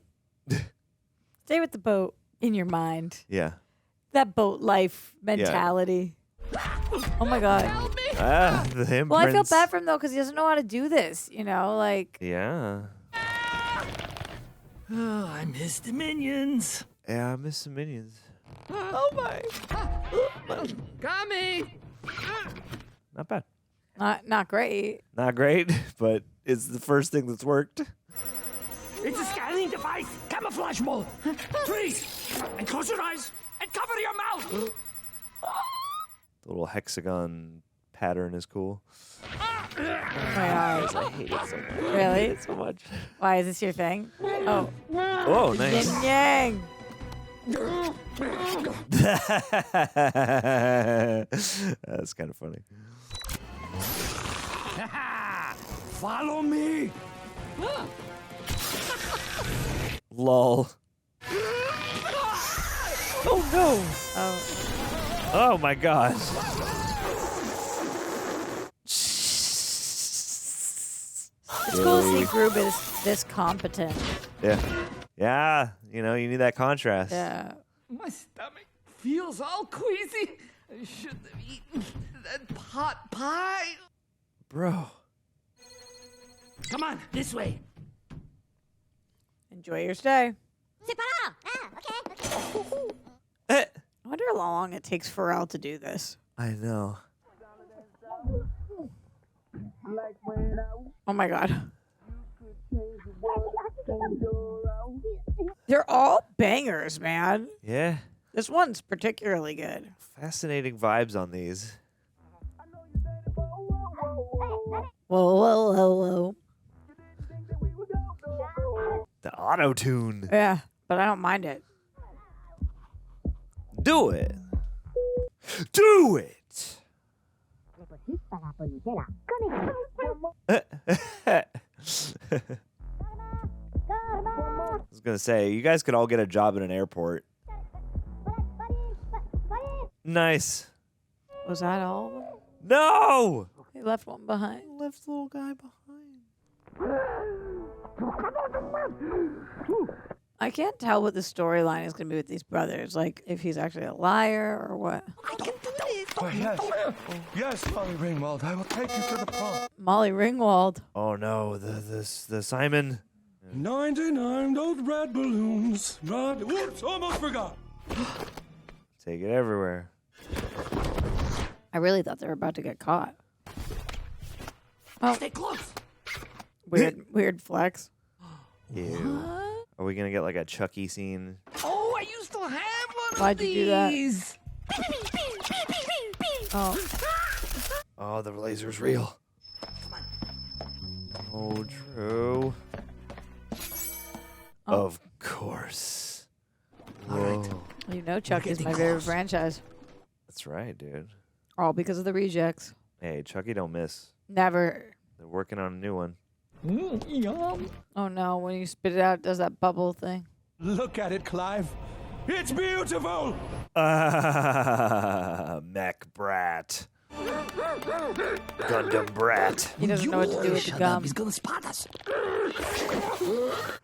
Stay with the boat in your mind. Yeah. That boat life mentality. Oh my God. The imprints. Well, I feel bad for him though because he doesn't know how to do this. You know, like. Yeah. Oh, I miss the minions. Yeah, I miss some minions. Oh my. Got me. Not bad. Not great. Not great, but it's the first thing that's worked. It's a scanning device. Camouflage mode. Freeze. And close your eyes. And cover your mouth. The little hexagon pattern is cool. My eyes. I hate it so much. Really? So much. Why is this your thing? Oh. Oh, nice. Yin yang. That's kind of funny. Follow me. Lol. Oh no. Oh my god. It's cool to see Grub is this competent. Yeah. Yeah. You know, you need that contrast. Yeah. My stomach feels all queasy. I shouldn't have eaten that pot pie. Bro. Come on, this way. Enjoy your stay. Eh. I wonder how long it takes Pharrell to do this. I know. Oh my god. They're all bangers, man. Yeah. This one's particularly good. Fascinating vibes on these. Whoa, whoa, whoa, whoa. The auto-tune. Yeah, but I don't mind it. Do it. Do it. I was going to say, you guys could all get a job in an airport. Nice. Was that all of them? No! He left one behind. Left the little guy behind. I can't tell what the storyline is going to be with these brothers. Like, if he's actually a liar or what. Oh, yes. Yes, Molly Ringwald, I will take you to the prom. Molly Ringwald. Oh no, the Simon. 99 those red balloons. Whoops, almost forgot. Take it everywhere. I really thought they were about to get caught. Oh. Stay close. Weird flex. Ew. Are we gonna get like a Chucky scene? Oh, I used to have one Why'd of you do that? these. Oh. Oh, the laser's real. Oh, true. Oh. Of course. Whoa. Well, you know Chuck is my favorite franchise. That's right, dude. All because of the rejects. Hey, Chucky don't miss. Never. They're working on a new one. Yum. Oh no, when you spit it out, it does that bubble thing. Look at it, Clive. It's beautiful. Mech Brat. Gundam Brat. He doesn't know what to do with the gum. He's gonna spot us.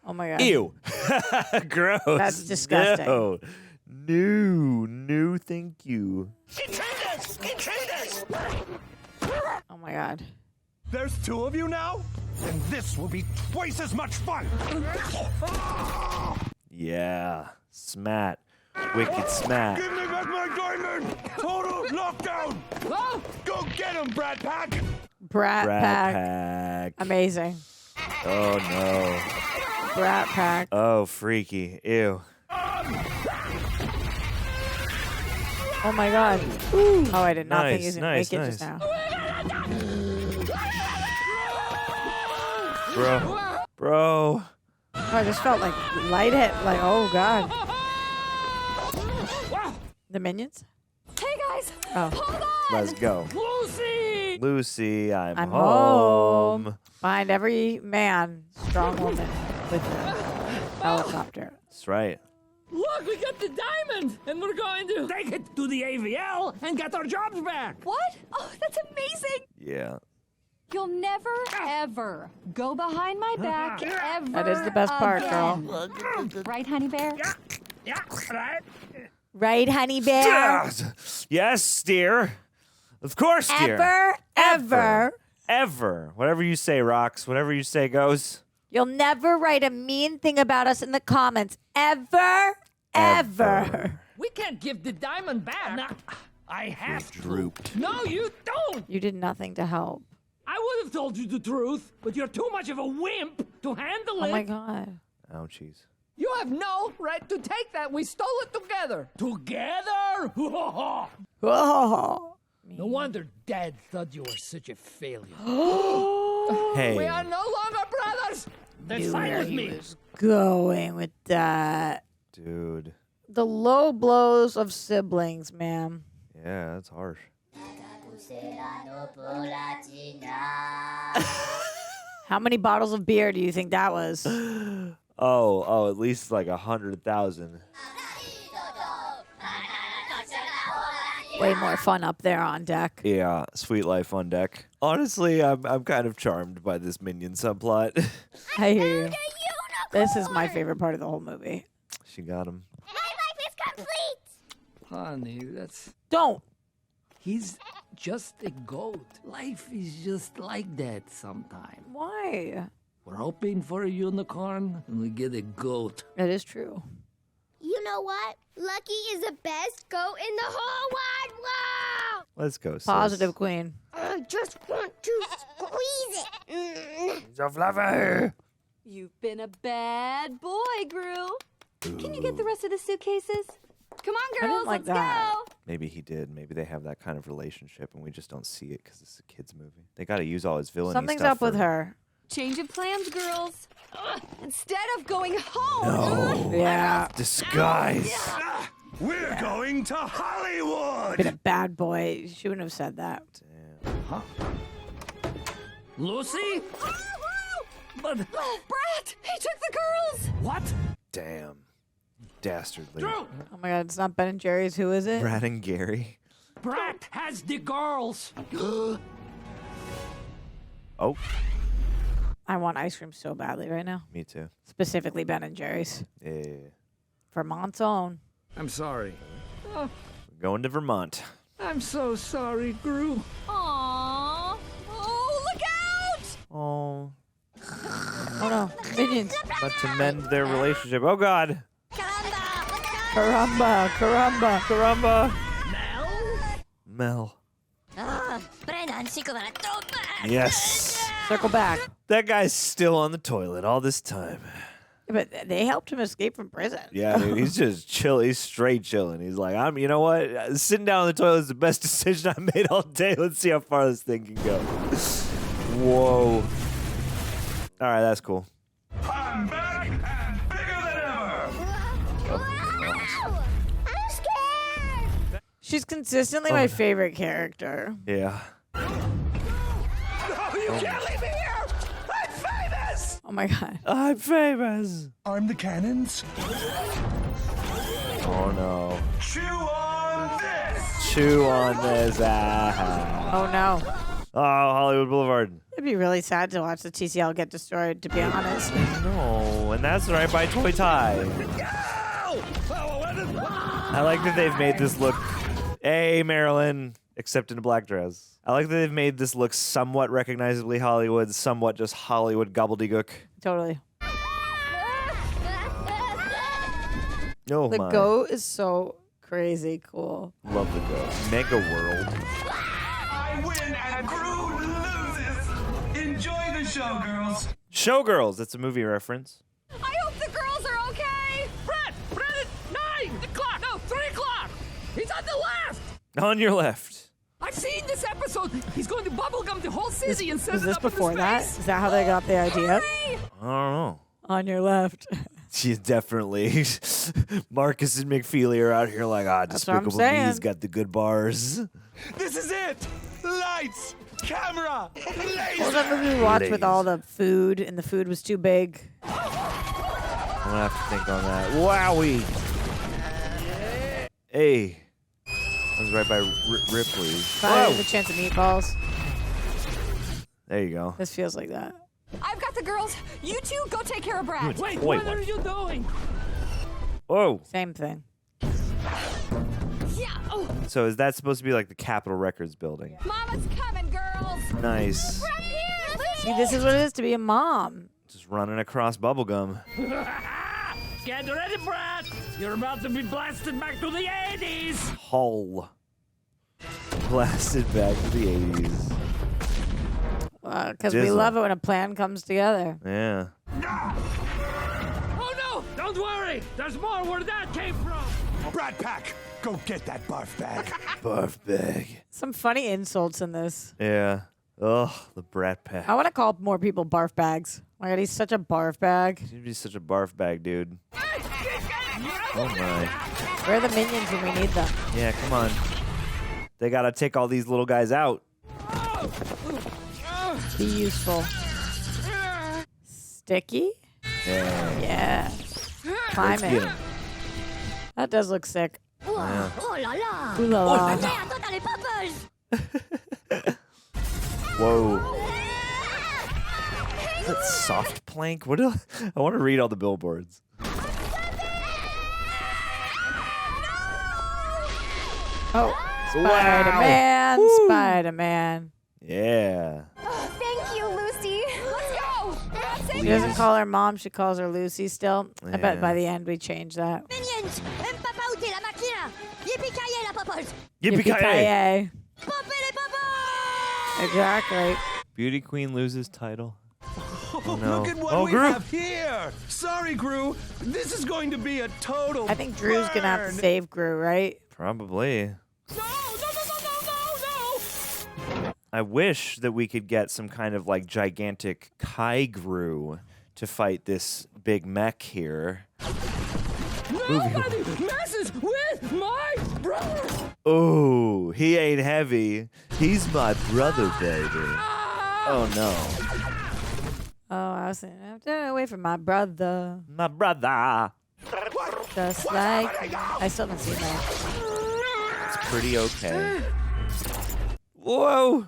Oh my god. Ew. Gross. That's disgusting. No. No, thank you. Intruders! Intruders! Oh my God. There's 2 of you now? And this will be twice as much fun. Yeah, smat. Wicked smat. Give me back my diamond! Total lockdown! Go get him, Brat Pack! Brat Pack. Pack. Amazing. Oh, no. Brat Pack. Oh, freaky. Ew. Oh my God. Ooh. Oh, I did not think he was going to make it just now. Bro. Oh, I just felt like light hit. Like, oh God. The Minions? Hey guys, Oh. hold on. Let's go. Lucy, I'm home. Find every man, strong woman with a helicopter. That's right. Look, we got the diamond, and we're going to take it to the AVL and get our jobs back. What? Oh, that's amazing. Yeah. You'll never, ever go behind my back ever. That is the best part, again. girl. Right, honey bear? Yeah, right. Right, honey bear? Yes, dear. Of course, dear. Ever. Whatever you say, Rox. Whatever you say goes. You'll never write a mean thing about us in the comments. Ever. We can't give the diamond back. Nah, I have to. Drooped. No, you don't. You did nothing to help. I would have told you the truth, but you're too much of a wimp to handle it. Oh my God. Ouchies. You have no right to take that. We stole it together. Together? Oh. No wonder Dad thought you were such a failure. Hey. We are no longer brothers. That's fine with me. Going with that. Dude. The low blows of siblings, ma'am. Yeah, that's harsh. How many bottles of beer do you think that was? Oh, at least like 100,000. Way more fun up there on deck. Yeah, sweet life on deck. Honestly, I'm kind of charmed by this Minion subplot. I hear you. This is my favorite part of the whole movie. She got him. My life is complete! Honey, that's... Don't. He's just a goat. Life is just like that sometimes. Why? We're hoping for a unicorn, and we get a goat. That is true. You know what? Lucky is the best goat in the whole wide world! Let's go, sis. Positive queen. I just want to squeeze it. So fluffy. You've been a bad boy, Gru. Can you get the rest of the suitcases? Come on, girls, didn't like let's that. go. Maybe he did. Maybe they have that kind of relationship, and we just don't see it because it's a kid's movie. They got to use all his villainy Something's stuff up with for- her. Change of plans, girls. Instead of going home. No. Yeah. Disguise. We're going to Hollywood! Been a bad boy. She wouldn't have said that. Huh? Lucy? But... Bratt! He took the girls! What? Damn. Dastardly. Drew! Oh my God, it's not Ben and Jerry's. Who is it? Brad and Gary. Bratt has the girls. Oh, I want ice cream so badly right now. me too. Specifically Ben and Jerry's. Yeah. Vermont's own. I'm sorry. Oh, Going to Vermont. I'm so sorry, Gru. Aww. Oh, look out! Oh. Oh no, Minions. About to mend their relationship. Oh, God. Caramba, caramba, Caramba. Mel. Yes. Circle back. That guy's still on the toilet all this time. But they helped him escape from prison. Yeah, dude, he's just chill. He's straight chilling. He's like, you know what? Sitting down on the toilet is the best decision I made all day. Let's see how far this thing can go. Whoa. All right, that's cool. I'm back and bigger than ever! I'm scared! She's consistently my favorite character. Yeah. No, you can't leave me here! I'm famous! Oh my God. I'm famous. Arm the cannons. Oh, no. Chew on this! Chew on this. Ah. Oh no. Oh, Hollywood Boulevard. It'd be really sad to watch the TCL get destroyed, to be honest. No, and that's right by Toy Tie. Go! Oh, I like that they've made this look. Hey, Marilyn, except in a black dress. I like that they've made this look somewhat recognizably Hollywood, somewhat just Hollywood gobbledygook. Totally. Oh The my. goat is so crazy cool. Love the goat. Mega World. I win and Gru loses. Enjoy the show, girls. Showgirls. That's a movie reference. I hope the girls are okay. Brett, at 9 o'clock. No, 3 o'clock. He's on the left. On your left. I've seen this episode. He's going to bubblegum the whole city and set Was it this up in before his that? face. Is that how they got the idea? I don't know. On your left. She's definitely Marcus and McFeely are out here like, That's what I'm Despicable saying. Me's got the good bars. This is it! Lights! Camera! What was that movie we watched with all the food, and the food was too big? I'm gonna have to think on that. Wowie! Hey. That was right by Ripley's. Friday the Chance of Meatballs. There you go. This feels like that. I've got the girls. You two go take care of Brad. You Wait, toy what one. are you doing? Whoa. Same thing. Yeah. Oh, So is that supposed to be like the Capitol Records building? Mama's coming, girls. Nice. Right here. See, this is what it is to be a mom. Just running across bubblegum. Get ready, Brad. You're about to be blasted back to the 80s. Hull. Blasted back to the 80s. Because we Jizzle. love it when a plan comes together. Yeah. Oh, no. Don't worry. There's more where that came from. Brat Pack, go get that barf bag. Barf bag. Some funny insults in this. Yeah. Ugh, the brat pack. I want to call more people barf bags. Oh my God, he's such a barf bag. You'd be such a barf bag, dude. Oh my. Where are the minions when we need them? Yeah, come on. They gotta take all these little guys out. Be useful. Sticky? Yeah. Yeah. Climb Let's it. get 'em. That does look sick. Yeah. Oh la la! Ooh la la. Hey, attends, t'as les poppers! Whoa. Is that soft plank? What? I want to read all the billboards. Oh, Wow. Spider-Man, Spider-Man. Yeah. Thank you, Lucy. Let's go. She doesn't call her mom, she calls her Lucy still. I bet Yeah. by the end we change that. Minions! Papa où t'es la máquina? Yippee-ki-yay la poppers! Yippee-ki-yay. Poppez les poppers! Exactly. Beauty Queen loses title. Oh, no. look at what Oh, we Gru. have here! Sorry, Gru. This is going to be a total I think Drew's going to have to burn. save Gru, right? Probably. No. I wish that we could get some kind of like gigantic Kaigru to fight this big mech here. Nobody messes with my brother. Oh, he ain't heavy. He's my brother, baby. Oh no. Oh, I was saying, I'm turning away from my brother. My brother. Just like... I still haven't seen that. It's pretty okay. Whoa.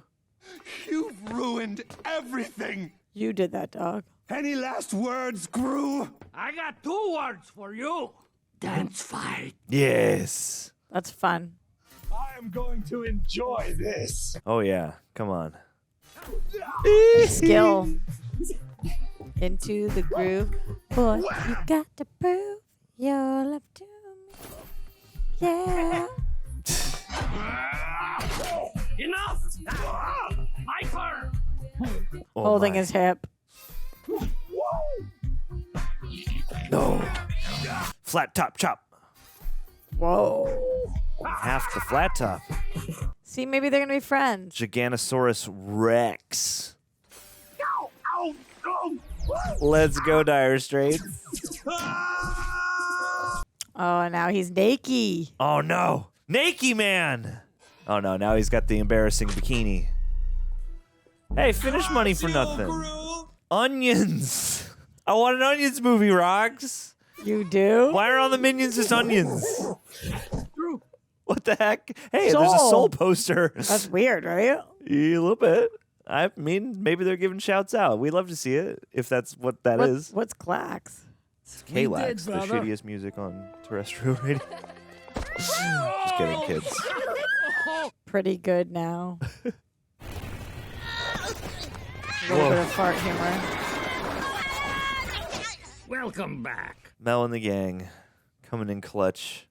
You've ruined everything. You did that, dog. Any last words, Gru? I got 2 words for you. Dance fight. Yes. That's fun. I am going to enjoy this. Oh yeah. Come on. Skill. Into the groove. Boy, you got to prove your love to me. Yeah. Enough. My turn. Oh, Holding my. his hip. No. Flat top chop. Whoa. Half the flat top. See, maybe they're going to be friends. Giganosaurus Rex. Let's go, Dire Straits. Oh, and now he's naked. Oh no. Naked man. Oh no, now he's got the embarrassing bikini. Hey, finish money for nothing. Onions. I want an Onions movie, Rox. You do? Why are all the minions just onions? What the heck? Hey, Soul. there's a soul poster. That's weird, right? Yeah, a little bit. I mean, maybe they're giving shouts out. We'd love to see it if that's what that is. What's Clax? It's KLAX, the shittiest music on terrestrial radio. Just kidding, kids. Pretty good now. A little bit of fart humor. Welcome back. Mel and the gang coming in clutch.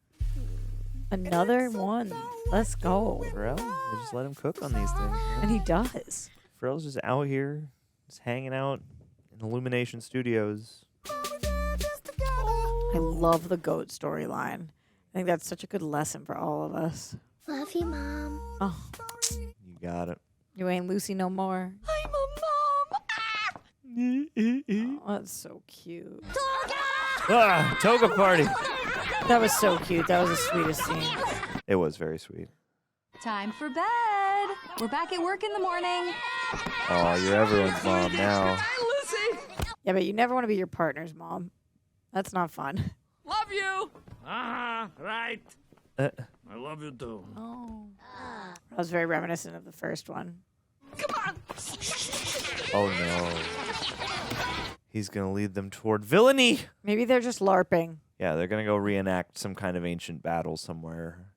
Another one. Let's go. Pharrell, they just let him cook on these things. Man. And he does. Pharrell's just out here, just hanging out in Illumination Studios. I love the goat storyline. I think that's such a good lesson for all of us. Love you, Mom. Oh, You got it. you ain't Lucy no more. I'm a mom. Oh, that's so cute. Ah, toga party. That was so cute. That was the sweetest scene. It was very sweet. Time for bed. We're back at work in the morning. Oh, you're everyone's mom now. Yeah, but you never want to be your partner's mom. That's not fun. Love you. Right. I love you too. Oh. That was very reminiscent of the first one. Oh no. He's gonna lead them toward villainy. Maybe they're just LARPing. Yeah, they're gonna go reenact some kind of ancient battle somewhere.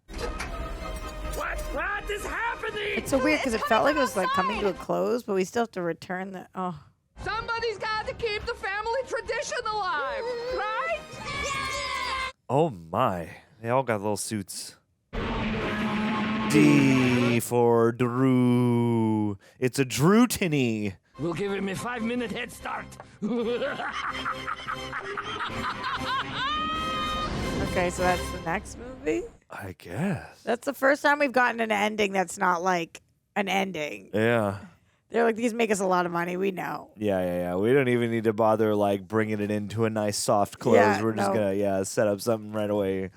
What is happening? It's so weird because it felt like it was like coming to a close, but we still have to return the. Oh. Somebody's got to keep the family tradition alive, right? Oh my. They all got little suits. D for Drew. It's a Drew-tiny. We'll give him a 5-minute head start. Okay, so that's the next movie? I guess. That's the first time we've gotten an ending that's not like an ending. Yeah. They're like, these make us a lot of money. We know. Yeah. We don't even need to bother like bringing it into a nice soft close. Yeah, We're just no. gonna set up something right away.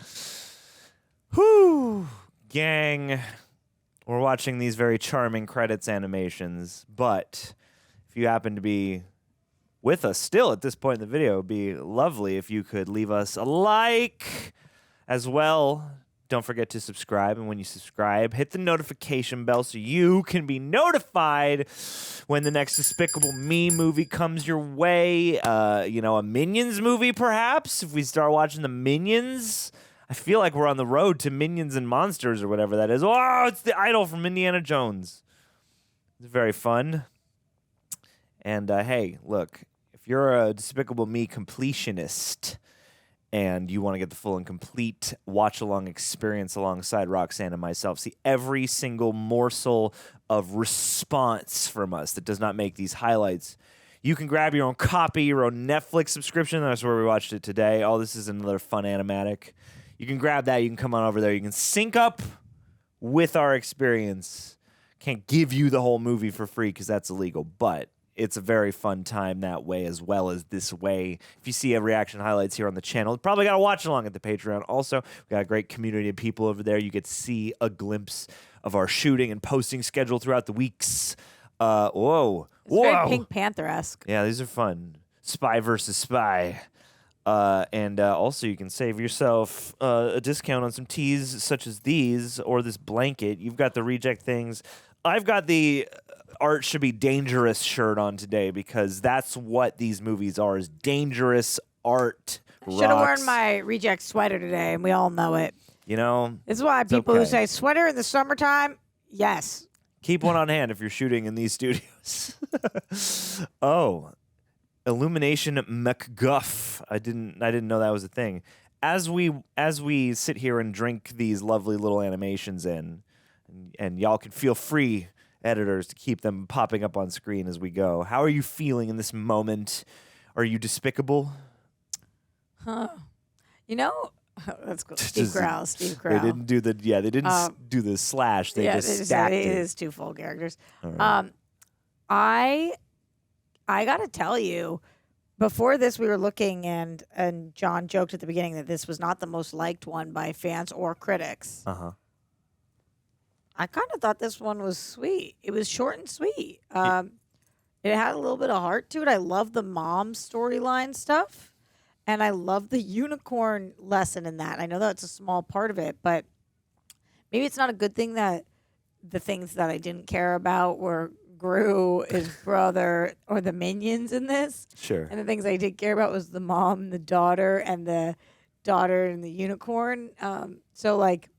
Whew, gang. We're watching these very charming credits animations, but if you happen to be with us still at this point in the video, it would be lovely if you could leave us a like as well. Don't forget to subscribe, and when you subscribe, hit the notification bell so you can be notified when the next Despicable Me movie comes your way. A Minions movie, perhaps, if we start watching the Minions. I feel like we're on the road to Minions and Monsters or whatever that is. Oh, it's the idol from Indiana Jones. It's very fun. And, hey, look, if you're a Despicable Me completionist and you want to get the full and complete watch-along experience alongside Roxanne and myself, see every single morsel of response from us that does not make these highlights, you can grab your own copy, your own Netflix subscription. That's where we watched it today. Oh, this is another fun animatic. You can grab that. You can come on over there. You can sync up with our experience. Can't give you the whole movie for free because that's illegal, but it's a very fun time that way as well as this way. If you see a reaction highlights here on the channel, you probably got to watch along at the Patreon. Also, we got a great community of people over there. You get to see a glimpse of our shooting and posting schedule throughout the weeks. Whoa. It's very Pink Panther-esque. Yeah, these are fun. Spy versus spy. And also, you can save yourself a discount on some teas such as these or this blanket. You've got the reject things. I've got the art should be dangerous shirt on today because that's what these movies are, is dangerous art. Should have worn my reject sweater today, and we all know it. You know? This is why people who say sweater in the summertime, yes. Keep one on hand if you're shooting in these studios. Oh. Illumination McGuff. I didn't know that was a thing. As we sit here and drink these lovely little animations in, and y'all can feel free, editors, to keep them popping up on screen as we go. How are you feeling in this moment? Are you despicable? Huh. That's cool. Steve Carell. They didn't do do the slash. They just stacked it. It is two full characters. Right. I gotta tell you, before this we were looking and John joked at the beginning that this was not the most liked one by fans or critics. Uh-huh. I kind of thought this one was sweet. It was short and sweet. It had a little bit of heart to it. I love the mom storyline stuff. And I love the unicorn lesson in that. I know that's a small part of it, but maybe it's not a good thing that the things that I didn't care about were Gru, his brother, or the minions in this. Sure. And the things I did care about was the mom and the daughter and the unicorn. So like,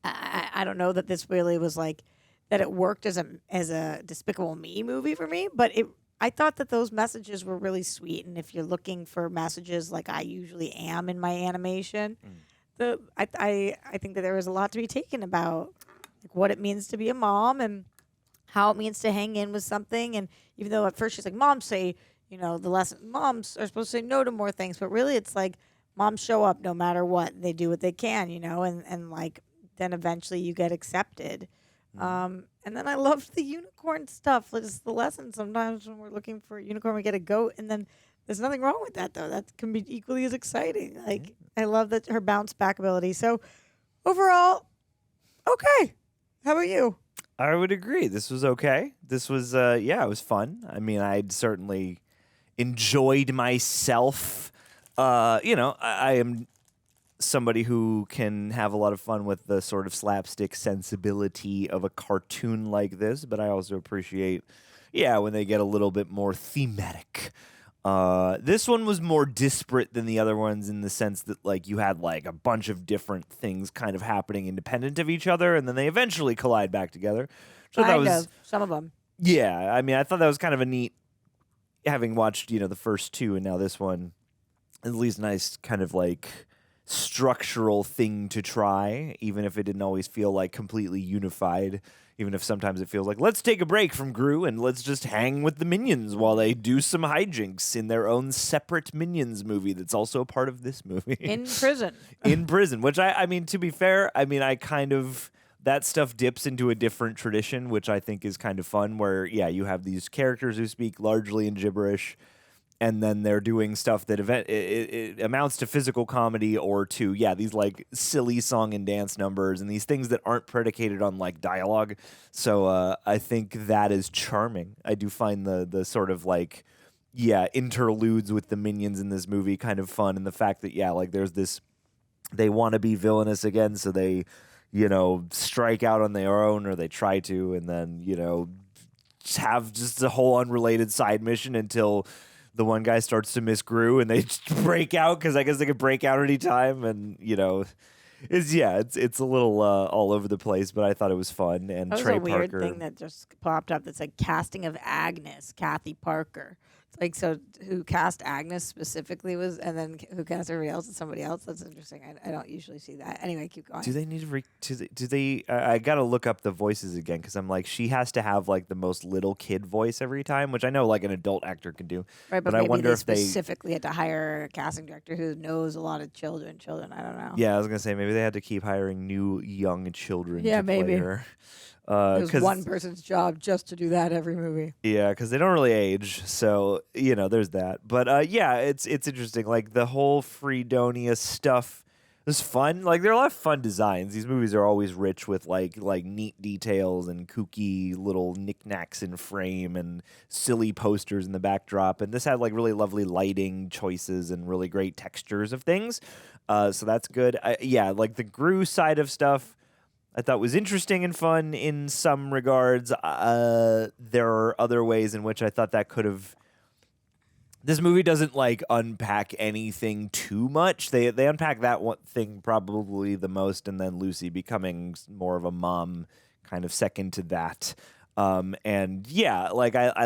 I don't know that this really was like that it worked as a Despicable Me movie for me, but I thought that those messages were really sweet. And if you're looking for messages like I usually am in my animation, I think that there was a lot to be taken about like what it means to be a mom and how it means to hang in with something. And even though at first she's like, moms say, the lesson, moms are supposed to say no to more things, but really it's like moms show up no matter what. They do what they can, and like then eventually you get accepted. And then I loved the unicorn stuff. It's the lesson. Sometimes when we're looking for a unicorn, we get a goat, and then there's nothing wrong with that, though. That can be equally as exciting. Like, I love that her bounce back ability. So, overall, okay. How about you? I would agree. This was okay. This was, it was fun. I mean, I'd certainly enjoyed myself. I am somebody who can have a lot of fun with the sort of slapstick sensibility of a cartoon like this, but I also appreciate, when they get a little bit more thematic. This one was more disparate than the other ones in the sense that, like, you had, like, a bunch of different things kind of happening independent of each other, and then they eventually collide back together. So some of them. Yeah, I mean, I thought that was kind of a neat, having watched, the first two and now this one, at least nice kind of, like, structural thing to try, even if it didn't always feel like completely unified, even if sometimes it feels like, let's take a break from Gru and let's just hang with the minions while they do some hijinks in their own separate Minions movie that's also a part of this movie. In prison. In prison, which I mean, to be fair, I kind of, that stuff dips into a different tradition, which I think is kind of fun, where, you have these characters who speak largely in gibberish, and then they're doing stuff that it amounts to physical comedy or to, these like silly song and dance numbers and these things that aren't predicated on like dialogue. So I think that is charming. I do find the sort of like, interludes with the minions in this movie kind of fun. And the fact that, like there's this, they want to be villainous again. So they, strike out on their own, or they try to, and then, have just a whole unrelated side mission until the one guy starts to miss Gru and they just break out, because I guess they could break out any time, and it's a little all over the place, but I thought it was fun. And that was Trey a weird Parker thing that just popped up. That's like casting of Agnes, Kathy Parker. It's like, so who cast Agnes specifically was, and then who cast everybody else is somebody else. That's interesting. I don't usually see that. Anyway, keep going. Do they need to do they? I gotta look up the voices again, because I'm like, she has to have like the most little kid voice every time, which I know like an adult actor can do. Right, but I maybe wonder they if they specifically had to hire a casting director who knows a lot of children. I don't know. Yeah, I was gonna say maybe they had to keep hiring new young children. Yeah, to play maybe. her. It was one person's job just to do that every movie. Yeah, because they don't really age, so there's that. But it's interesting. Like the whole Fredonia stuff was fun. Like there are a lot of fun designs. These movies are always rich with like neat details and kooky little knickknacks in frame and silly posters in the backdrop. And this had like really lovely lighting choices and really great textures of things. So that's good. Like the Gru side of stuff, I thought was interesting and fun in some regards. There are other ways in which I thought that could have. This movie doesn't like unpack anything too much. They unpack that one thing probably the most, and then Lucy becoming more of a mom, kind of second to that. I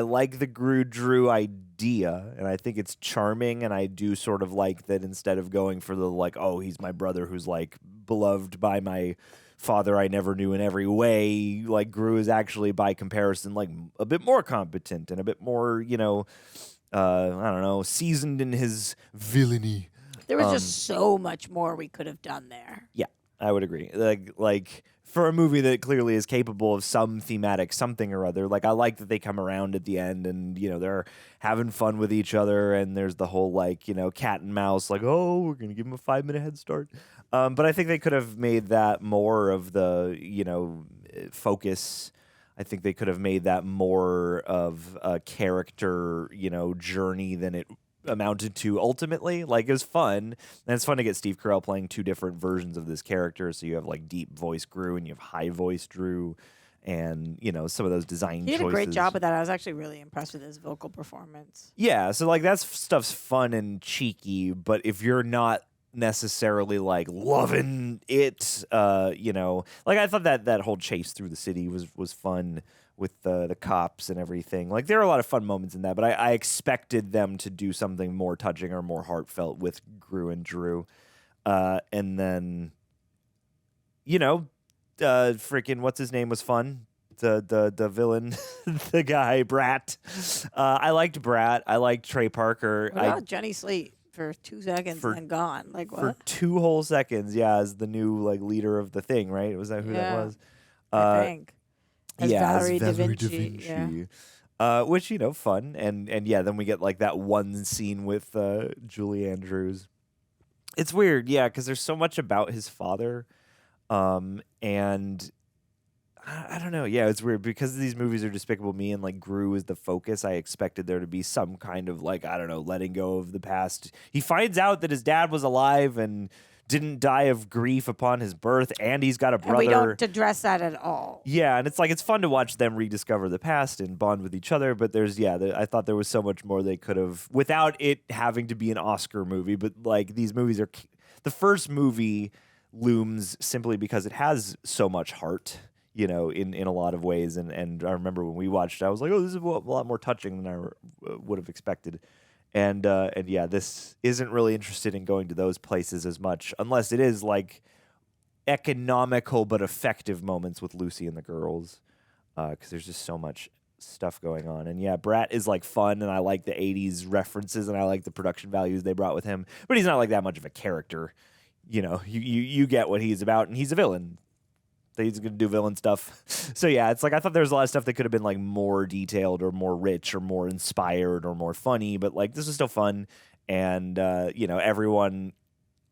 like the Drew idea, and I think it's charming, and I do sort of like that instead of going for the like, oh, he's my brother who's like beloved by my father I never knew in every way, like Gru is actually by comparison like a bit more competent and a bit more, seasoned in his villainy. There was just so much more we could have done there. Yeah, I would agree. Like for a movie that clearly is capable of some thematic something or other, like I like that they come around at the end and, they're having fun with each other, and there's the whole like, cat and mouse, like, oh, we're going to give him a 5-minute head start. But I think they could have made that more of the, focus. I think they could have made that more of a character, journey than it amounted to ultimately. Like it was fun, and it's fun to get Steve Carell playing two different versions of this character. So you have like deep voice Gru and you have high voice Drew, and some of those design He did choices. a great job with that. I was actually really impressed with his vocal performance. Yeah, so like that stuff's fun and cheeky, but if you're not necessarily like loving it, like I thought that whole chase through the city was fun with the cops and everything. Like there are a lot of fun moments in that, but I expected them to do something more touching or more heartfelt with Gru and Drew, and then freaking what's his name was fun. The villain, the guy Bratt. I liked Bratt. I liked Trey Parker. What about Jenny Slate for 2 seconds and then gone? Like what? For 2 whole seconds, yeah, as the new like leader of the thing, right? Was that who that was? I think. As Valerie as Da Valerie Vinci. Which fun, and yeah, then we get like that one scene with Julie Andrews. It's weird, yeah, because there's so much about his father, and I don't know. Yeah, it's weird because these movies are Despicable Me and like Gru is the focus. I expected there to be some kind of like, I don't know, letting go of the past. He finds out that his dad was alive and didn't die of grief upon his birth, and he's got a brother. And we don't address that at all. Yeah, and it's like it's fun to watch them rediscover the past and bond with each other, but I thought there was so much more they could have without it having to be an Oscar movie, but like these movies are the first movie looms simply because it has so much heart. In a lot of ways. And I remember when we watched it, I was like, oh, this is a lot more touching than I would have expected. And yeah, this isn't really interested in going to those places as much, unless it is like economical but effective moments with Lucy and the girls, because there's just so much stuff going on. And yeah, Bratt is like fun, and I like the 80s references, and I like the production values they brought with him, but he's not like that much of a character. You get what he's about, and he's a villain. He's going to do villain stuff. So yeah, it's like I thought there was a lot of stuff that could have been like more detailed or more rich or more inspired or more funny, but like this is still fun, and everyone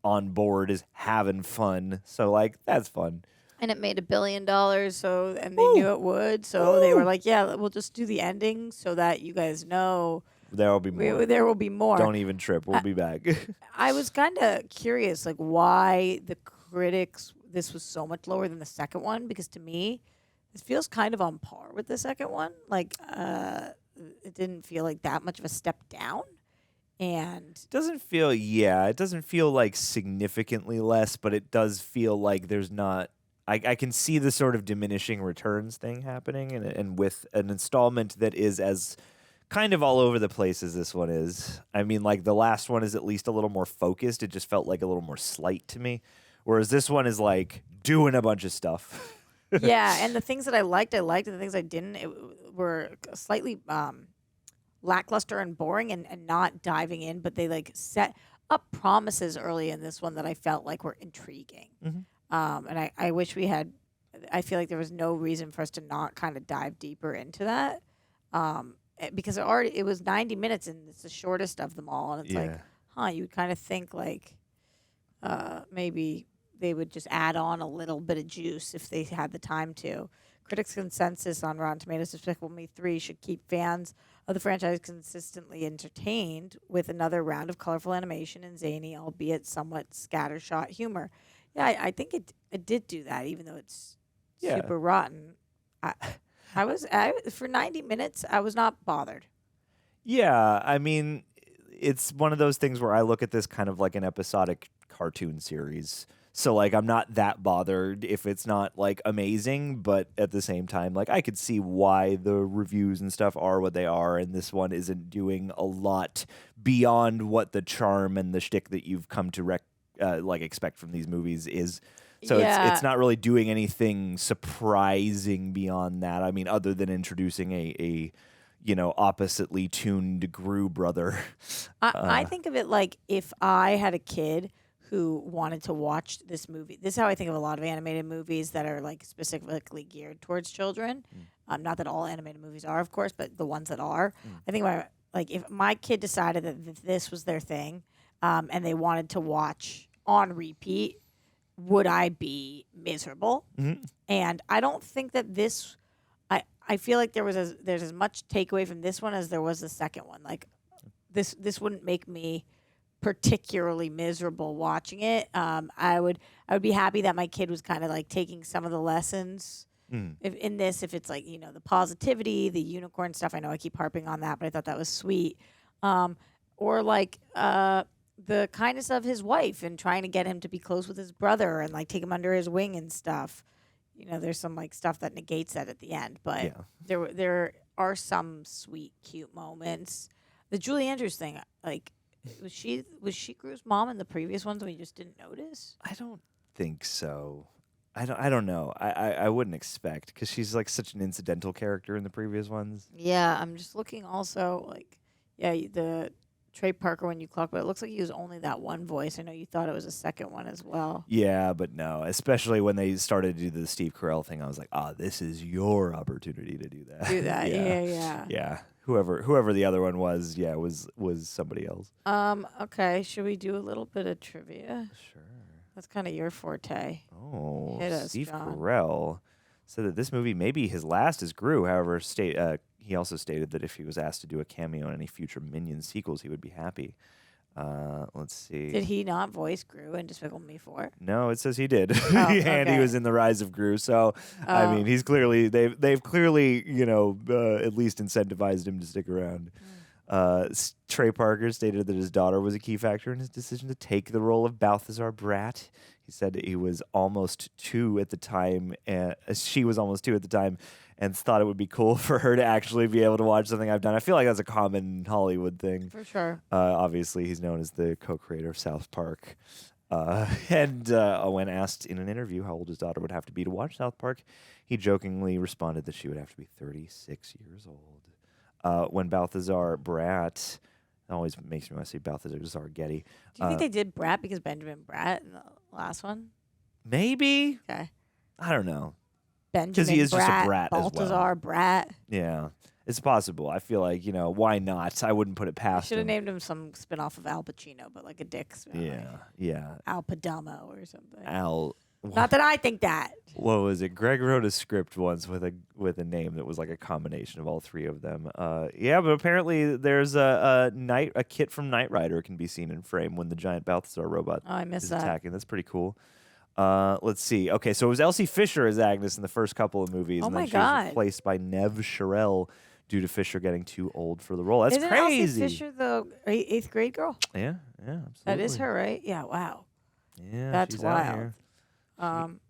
on board is having fun. So like that's fun. And it made $1 billion, and they knew it would. So they were like, yeah, we'll just do the ending so that you guys know there will be more. There will be more. Don't even trip. We'll be back. I was kind of curious, like why the critics. This was so much lower than the second one, because to me, this feels kind of on par with the second one. Like, it didn't feel like that much of a step down. And it doesn't feel like significantly less, but it does feel like there's not. I can see the sort of diminishing returns thing happening, and with an installment that is as kind of all over the place as this one is. I mean, like the last one is at least a little more focused. It just felt like a little more slight to me. Whereas this one is like doing a bunch of stuff. Yeah, and the things that I liked, and the things I didn't were slightly lackluster and boring and not diving in, but they like set up promises early in this one that I felt like were intriguing. Mm-hmm. And I wish we had, I feel like there was no reason for us to not kind of dive deeper into that. Because it was 90 minutes and it's the shortest of them all. And it's like, you would kind of think like maybe they would just add on a little bit of juice if they had the time to. Critics' consensus on Rotten Tomatoes Despicable Me 3 should keep fans of the franchise consistently entertained with another round of colorful animation and zany, albeit somewhat scattershot humor. Yeah, I think it did do that, even though it's super rotten. I was for 90 minutes, I was not bothered. Yeah, I mean, it's one of those things where I look at this kind of like an episodic cartoon series. So like I'm not that bothered if it's not like amazing, but at the same time, like I could see why the reviews and stuff are what they are, and this one isn't doing a lot beyond what the charm and the shtick that you've come to expect from these movies is. So it's not really doing anything surprising beyond that. I mean, other than introducing a oppositely tuned Gru brother. I think of it like if I had a kid who wanted to watch this movie. This is how I think of a lot of animated movies that are like specifically geared towards children. Not that all animated movies are, of course, but the ones that are. I think about like if my kid decided that this was their thing, and they wanted to watch on repeat, would I be miserable? Mm-hmm. And I don't think that this. I feel like there's as much takeaway from this one as there was the second one. Like this wouldn't make me particularly miserable watching it. I would be happy that my kid was kind of like taking some of the lessons if in this, if it's like, you know, the positivity, the unicorn stuff. I know I keep harping on that, but I thought that was sweet. Or like the kindness of his wife and trying to get him to be close with his brother and like take him under his wing and stuff. You know, there's some like stuff that negates that at the end, but there are some sweet, cute moments. The Julie Andrews thing, like, was she Gru's mom in the previous ones and we just didn't notice? I don't think so. I don't know. I wouldn't expect because she's like such an incidental character in the previous ones. Yeah, I'm just looking also like, the Trey Parker one you clocked, but it looks like he was only that one voice. I know you thought it was a second one as well. Yeah, but no. Especially when they started to do the Steve Carell thing, I was like, this is your opportunity to do that. Yeah. Whoever the other one was, was somebody else. Okay. Should we do a little bit of trivia? Sure. That's kind of your forte. Oh, Hit us, Steve John. Carell said that this movie may be his last as Gru. However, he also stated that if he was asked to do a cameo in any future Minions sequels, he would be happy. Let's see. Did he not voice Gru in Despicable Me 4? No, it says he did, and he was in The Rise of Gru. So I mean, he's clearly they've clearly at least incentivized him to stick around. Trey Parker stated that his daughter was a key factor in his decision to take the role of Balthazar Bratt. He said he was almost 2 at the time, and she was almost 2 at the time, and thought it would be cool for her to actually be able to watch something I've done. I feel like that's a common Hollywood thing. For sure. Obviously, he's known as the co-creator of South Park. And when asked in an interview how old his daughter would have to be to watch South Park, he jokingly responded that she would have to be 36 years old. When Balthazar Bratt, it always makes me want to say Balthazar Getty. Do you think they did Bratt because Benjamin Bratt in the last one? Maybe. Okay. I don't know. Benjamin Because he is Bratt, just a brat Balthazar as well. Bratt. Yeah. It's possible. I feel like, why not? I wouldn't put it past Should have him. named him some spin-off of Al Pacino, but like a dick spin-off. Yeah. Al Padamo or something. Not that I think that. What was it? Greg wrote a script once with a name that was like a combination of all three of them. But apparently there's a kit from Knight Rider can be seen in frame when the giant Balthazar robot is that. Attacking. That's pretty cool. Let's see. Okay, so it was Elsie Fisher as Agnes in the first couple of movies, and then she was replaced by Nev Scharrel due to Fisher getting too old for the role. That's crazy. Isn't Elsie Fisher the 8th grade girl? Yeah, absolutely. That is her, right? Yeah, wow. Yeah, that's she's wild. Out here.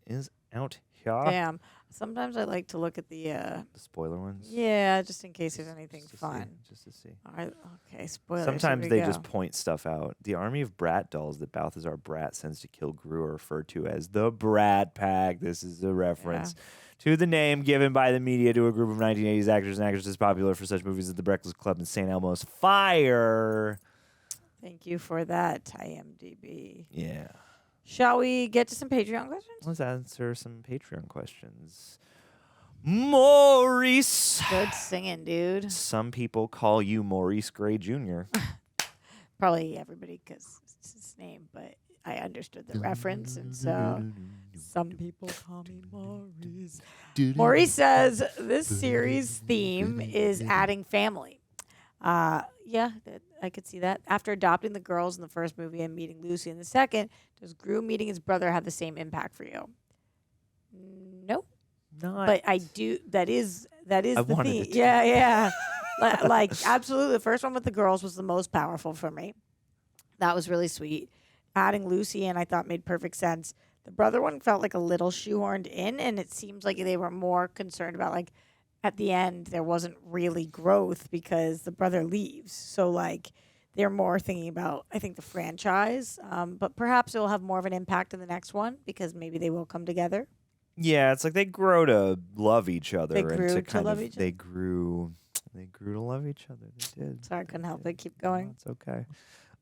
She is out here. Damn. Sometimes I like to look at the spoiler ones. Yeah, just in case there's anything fun. Just to see. All right, okay, spoilers. Sometimes they just point stuff out. The army of Bratt dolls that Balthazar Bratt sends to kill Gru are referred to as the Brat Pack. This is a reference to the name given by the media to a group of 1980s actors and actresses popular for such movies as The Breakfast Club and St. Elmo's Fire. Thank you for that, IMDb. Yeah. Shall we get to some Patreon questions? Let's answer some Patreon questions. Maurice. Good singing, dude. Some people call you Maurice Gray Jr. Probably everybody because it's his name, but I understood the reference, and so some people call me Maurice. Maurice says this series theme is adding family. I could see that. After adopting the girls in the first movie and meeting Lucy in the second, does Gru meeting his brother have the same impact for you? Nope. Not. But I do. That is the theme. It to. Yeah. like absolutely. The first one with the girls was the most powerful for me. That was really sweet. Adding Lucy in, I thought made perfect sense. The brother one felt like a little shoehorned in, and it seems like they were more concerned about like. At the end, there wasn't really growth because the brother leaves. So, like, they're more thinking about, I think, the franchise. But perhaps it will have more of an impact in the next one because maybe they will come together. Yeah, it's like they grow to love each other. They grew and to love each other? They grew to love each other. They did. Sorry, I couldn't help it. Keep going. No, it's okay.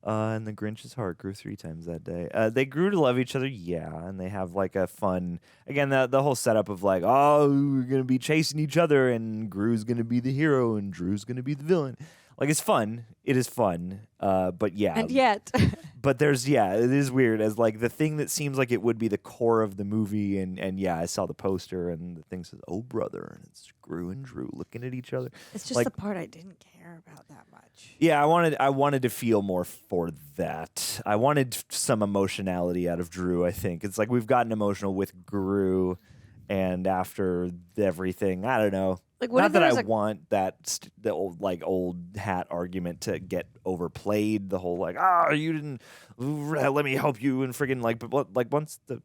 And the Grinch's heart grew 3 times that day. They grew to love each other, and they have like a fun, again, the whole setup of like, we're going to be chasing each other, and Gru's going to be the hero, and Drew's going to be the villain. Like, it's fun. It is fun. But yeah. And yet. But it is weird as like the thing that seems like it would be the core of the movie. And I saw the poster and the thing says, "Oh, brother." And it's Gru and Drew looking at each other. It's just like, the part I didn't care about that much. Yeah, I wanted to feel more for that. I wanted some emotionality out of Drew, I think. It's like we've gotten emotional with Gru. And after everything, I don't know. Like, what Not if that there I was a- want the old hat argument to get overplayed. The whole like, you didn't let me help you and friggin' but once the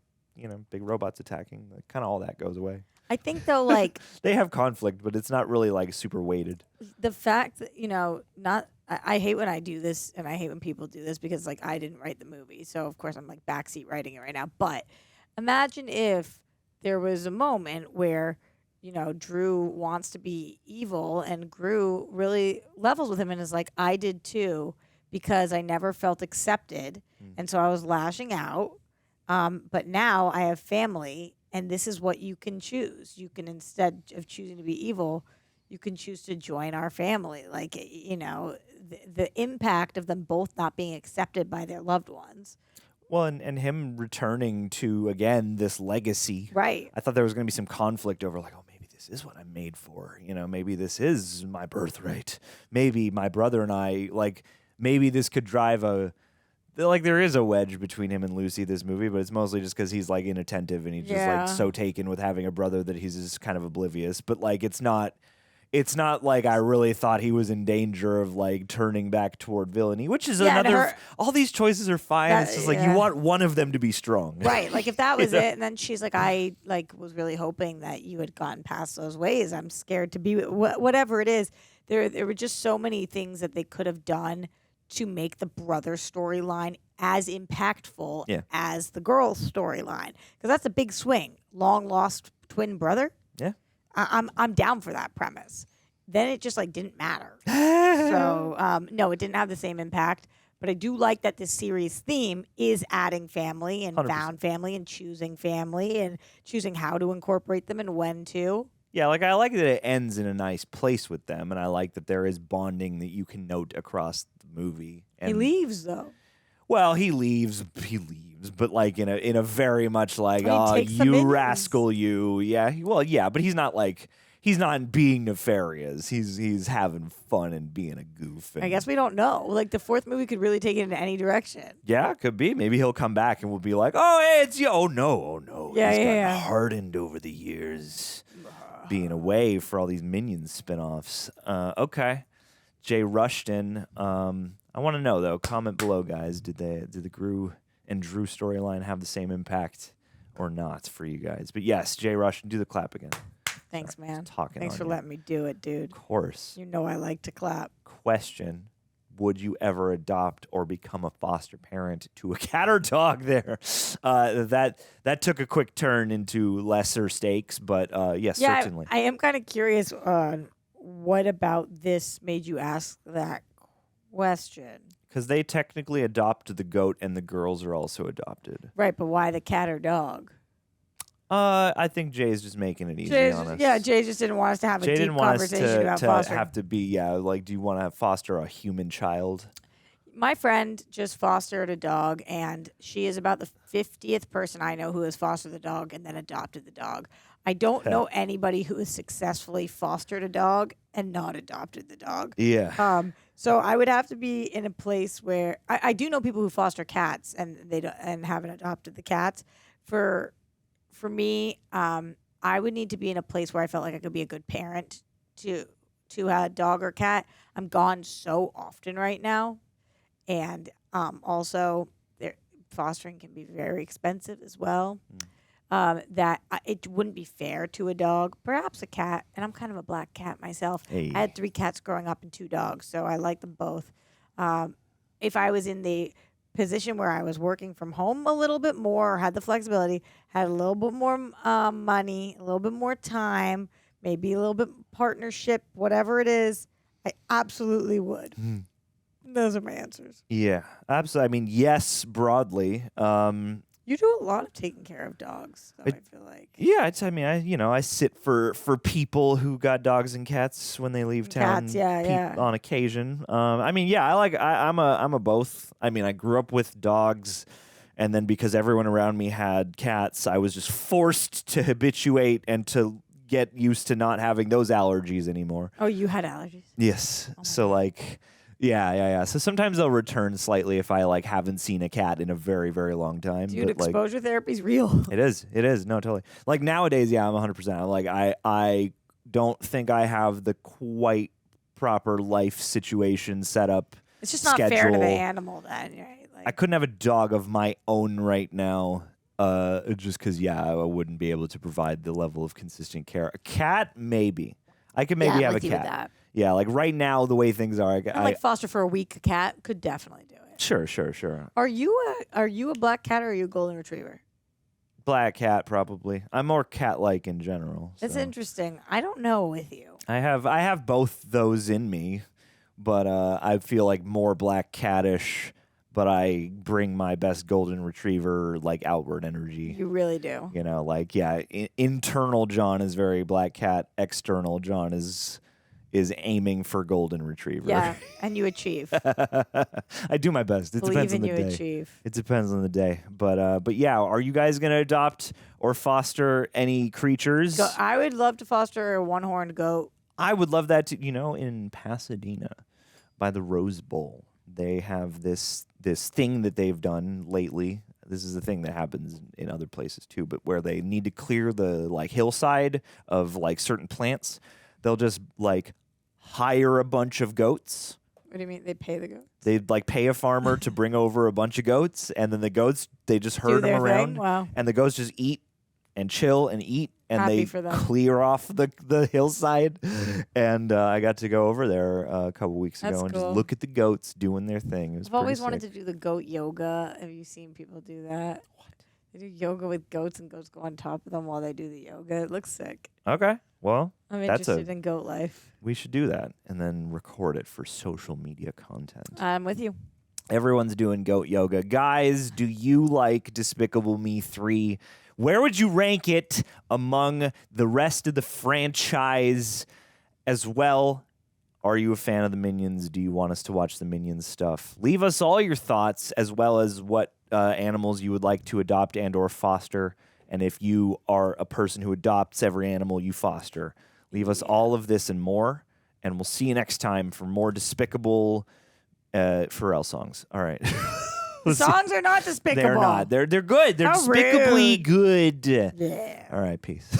big robots attacking, kind of all that goes away. I think though, like they have conflict, but it's not really like super weighted. the fact that I hate when I do this, and I hate when people do this because like I didn't write the movie, so of course I'm like backseat writing it right now. But imagine if there was a moment where Drew wants to be evil, and Gru really levels with him and is like, I did too, because I never felt accepted, and so I was lashing out. But now I have family, and this is what you can choose. You can, instead of choosing to be evil, you can choose to join our family. Like, the impact of them both not being accepted by their loved ones. Well, and him returning to, again, this legacy. Right. I thought there was going to be some conflict over like, maybe this is what I'm made for. Maybe this is my birthright. Maybe my brother and I, maybe this could drive there is a wedge between him and Lucy this movie, but it's mostly just because he's like inattentive and he's just so taken with having a brother that he's just kind of oblivious. But it's not like I really thought he was in danger of like turning back toward villainy, which is all these choices are fine. It's just you want one of them to be strong. Right. Like if that was it, and then she's like, I was really hoping that you had gotten past those ways. I'm scared to be whatever it is. There were just so many things that they could have done to make the brother storyline as impactful as the girl storyline, because that's a big swing. Long lost twin brother. Yeah, I'm down for that premise. Then it just didn't matter. So no, it didn't have the same impact. But I do like that this series theme is adding family and 100%. found family and choosing how to incorporate them and when to. Yeah, I like that it ends in a nice place with them, and I like that there is bonding that you can note across the movie. And He leaves though. Well, he leaves, but in a very much takes the you minions. rascal, you. Yeah, but he's not being nefarious. He's having fun and being a goof. I guess we don't know. The fourth movie could really take it in any direction. Yeah, it could be. Maybe he'll come back and we'll be like, oh, hey, it's you. Oh, no. Yeah, He's gotten yeah. hardened over the years being away for all these Minions spinoffs. Okay. Jay Rushton. I want to know, though, comment below, guys. Did the Gru and Drew storyline have the same impact or not for you guys? But yes, Jay Rushton, do the clap again. Thanks, man. Thanks for letting me do it, dude. Of course. You know I like to clap. Question. Would you ever adopt or become a foster parent to a cat or dog there? That took a quick turn into lesser stakes, but yes, certainly. I am kind of curious on what about this made you ask that question. Because they technically adopted the goat and the girls are also adopted. Right, but why the cat or dog? I think Jay's just making it easy on us. Yeah, Jay just didn't want us to have a deep conversation about fostering. Have to be, do you want to foster a human child? My friend just fostered a dog, and she is about the 50th person I know who has fostered the dog and then adopted the dog. I don't know anybody who has successfully fostered a dog and not adopted the dog. Yeah. So I would have to be in a place where I do know people who foster cats and and haven't adopted the cats. For me, I would need to be in a place where I felt like I could be a good parent to a dog or cat. I'm gone so often right now, and also fostering can be very expensive as well. That it wouldn't be fair to a dog, perhaps a cat, and I'm kind of a black cat myself. Hey. I had 3 cats growing up and 2 dogs, so I like them both. If I was in the position where I was working from home a little bit more, had the flexibility, had a little bit more money, a little bit more time, maybe a little bit partnership, whatever it is, I absolutely would. Those are my answers. Yeah, absolutely. I mean, yes, broadly. You do a lot of taking care of dogs, though, I feel like. Yeah, I sit for people who got dogs and cats when they leave town. Cats, yeah. On occasion. I'm a both. I mean, I grew up with dogs, and then because everyone around me had cats, I was just forced to habituate and to get used to not having those allergies anymore. Oh, you had allergies? Yes. So Yeah. So sometimes they'll return slightly if I like haven't seen a cat in a very, very long time. Dude, but, like, exposure therapy's real. It is. No, totally. Like nowadays, yeah, I'm 100%. I'm like, I don't think I have the quite proper life situation set up. It's just not fair to the animal then, right? Like, I couldn't have a dog of my own right now. Just because, I wouldn't be able to provide the level of consistent care. A cat, maybe. I could maybe have a cat. That. Yeah, like right now, the way things are, like foster for a week. A cat could definitely do it. Sure. Are you a black cat or are you a golden retriever? Black cat, probably. I'm more cat-like in general. That's so. Interesting. I don't know with you. I have both those in me, but I feel like more black cattish. But I bring my best golden retriever like outward energy. You really do. You know, like internal John is very black cat. External John is aiming for golden retriever. Yeah, and you achieve. I do my best. It depends on the day. Achieve. It depends on the day. But yeah, are you guys gonna adopt or foster any creatures? I would love to foster a one-horned goat. I would love that too. You know, in Pasadena, by the Rose Bowl, they have this thing that they've done lately. This is a thing that happens in other places too, but where they need to clear the like hillside of like certain plants, they'll just like hire a bunch of goats. What do you mean? They pay the goats? They'd like pay a farmer to bring over a bunch of goats, and then the goats, they just herd them around. Wow. And the goats just eat and chill and eat, and Happy they for them. clear off the hillside. And I got to go over there a couple weeks ago and just look at the goats doing their thing. I've always wanted to do the goat yoga. Have you seen people do that? What? They do yoga with goats, and goats go on top of them while they do the yoga. It looks sick. Okay, well, I'm interested in goat life. We should do that and then record it for social media content. I'm with you. Everyone's doing goat yoga. Guys, do you like Despicable Me 3? Where would you rank it among the rest of the franchise as well? Are you a fan of the Minions? Do you want us to watch the Minions stuff? Leave us all your thoughts as well as what animals you would like to adopt and or foster. And if you are a person who adopts every animal you foster, leave us all of this and more. And we'll see you next time for more Despicable Pharrell songs. All right. The songs are not despicable. They're not. They're good. They're How despicably rude. good. Yeah. All right. Peace.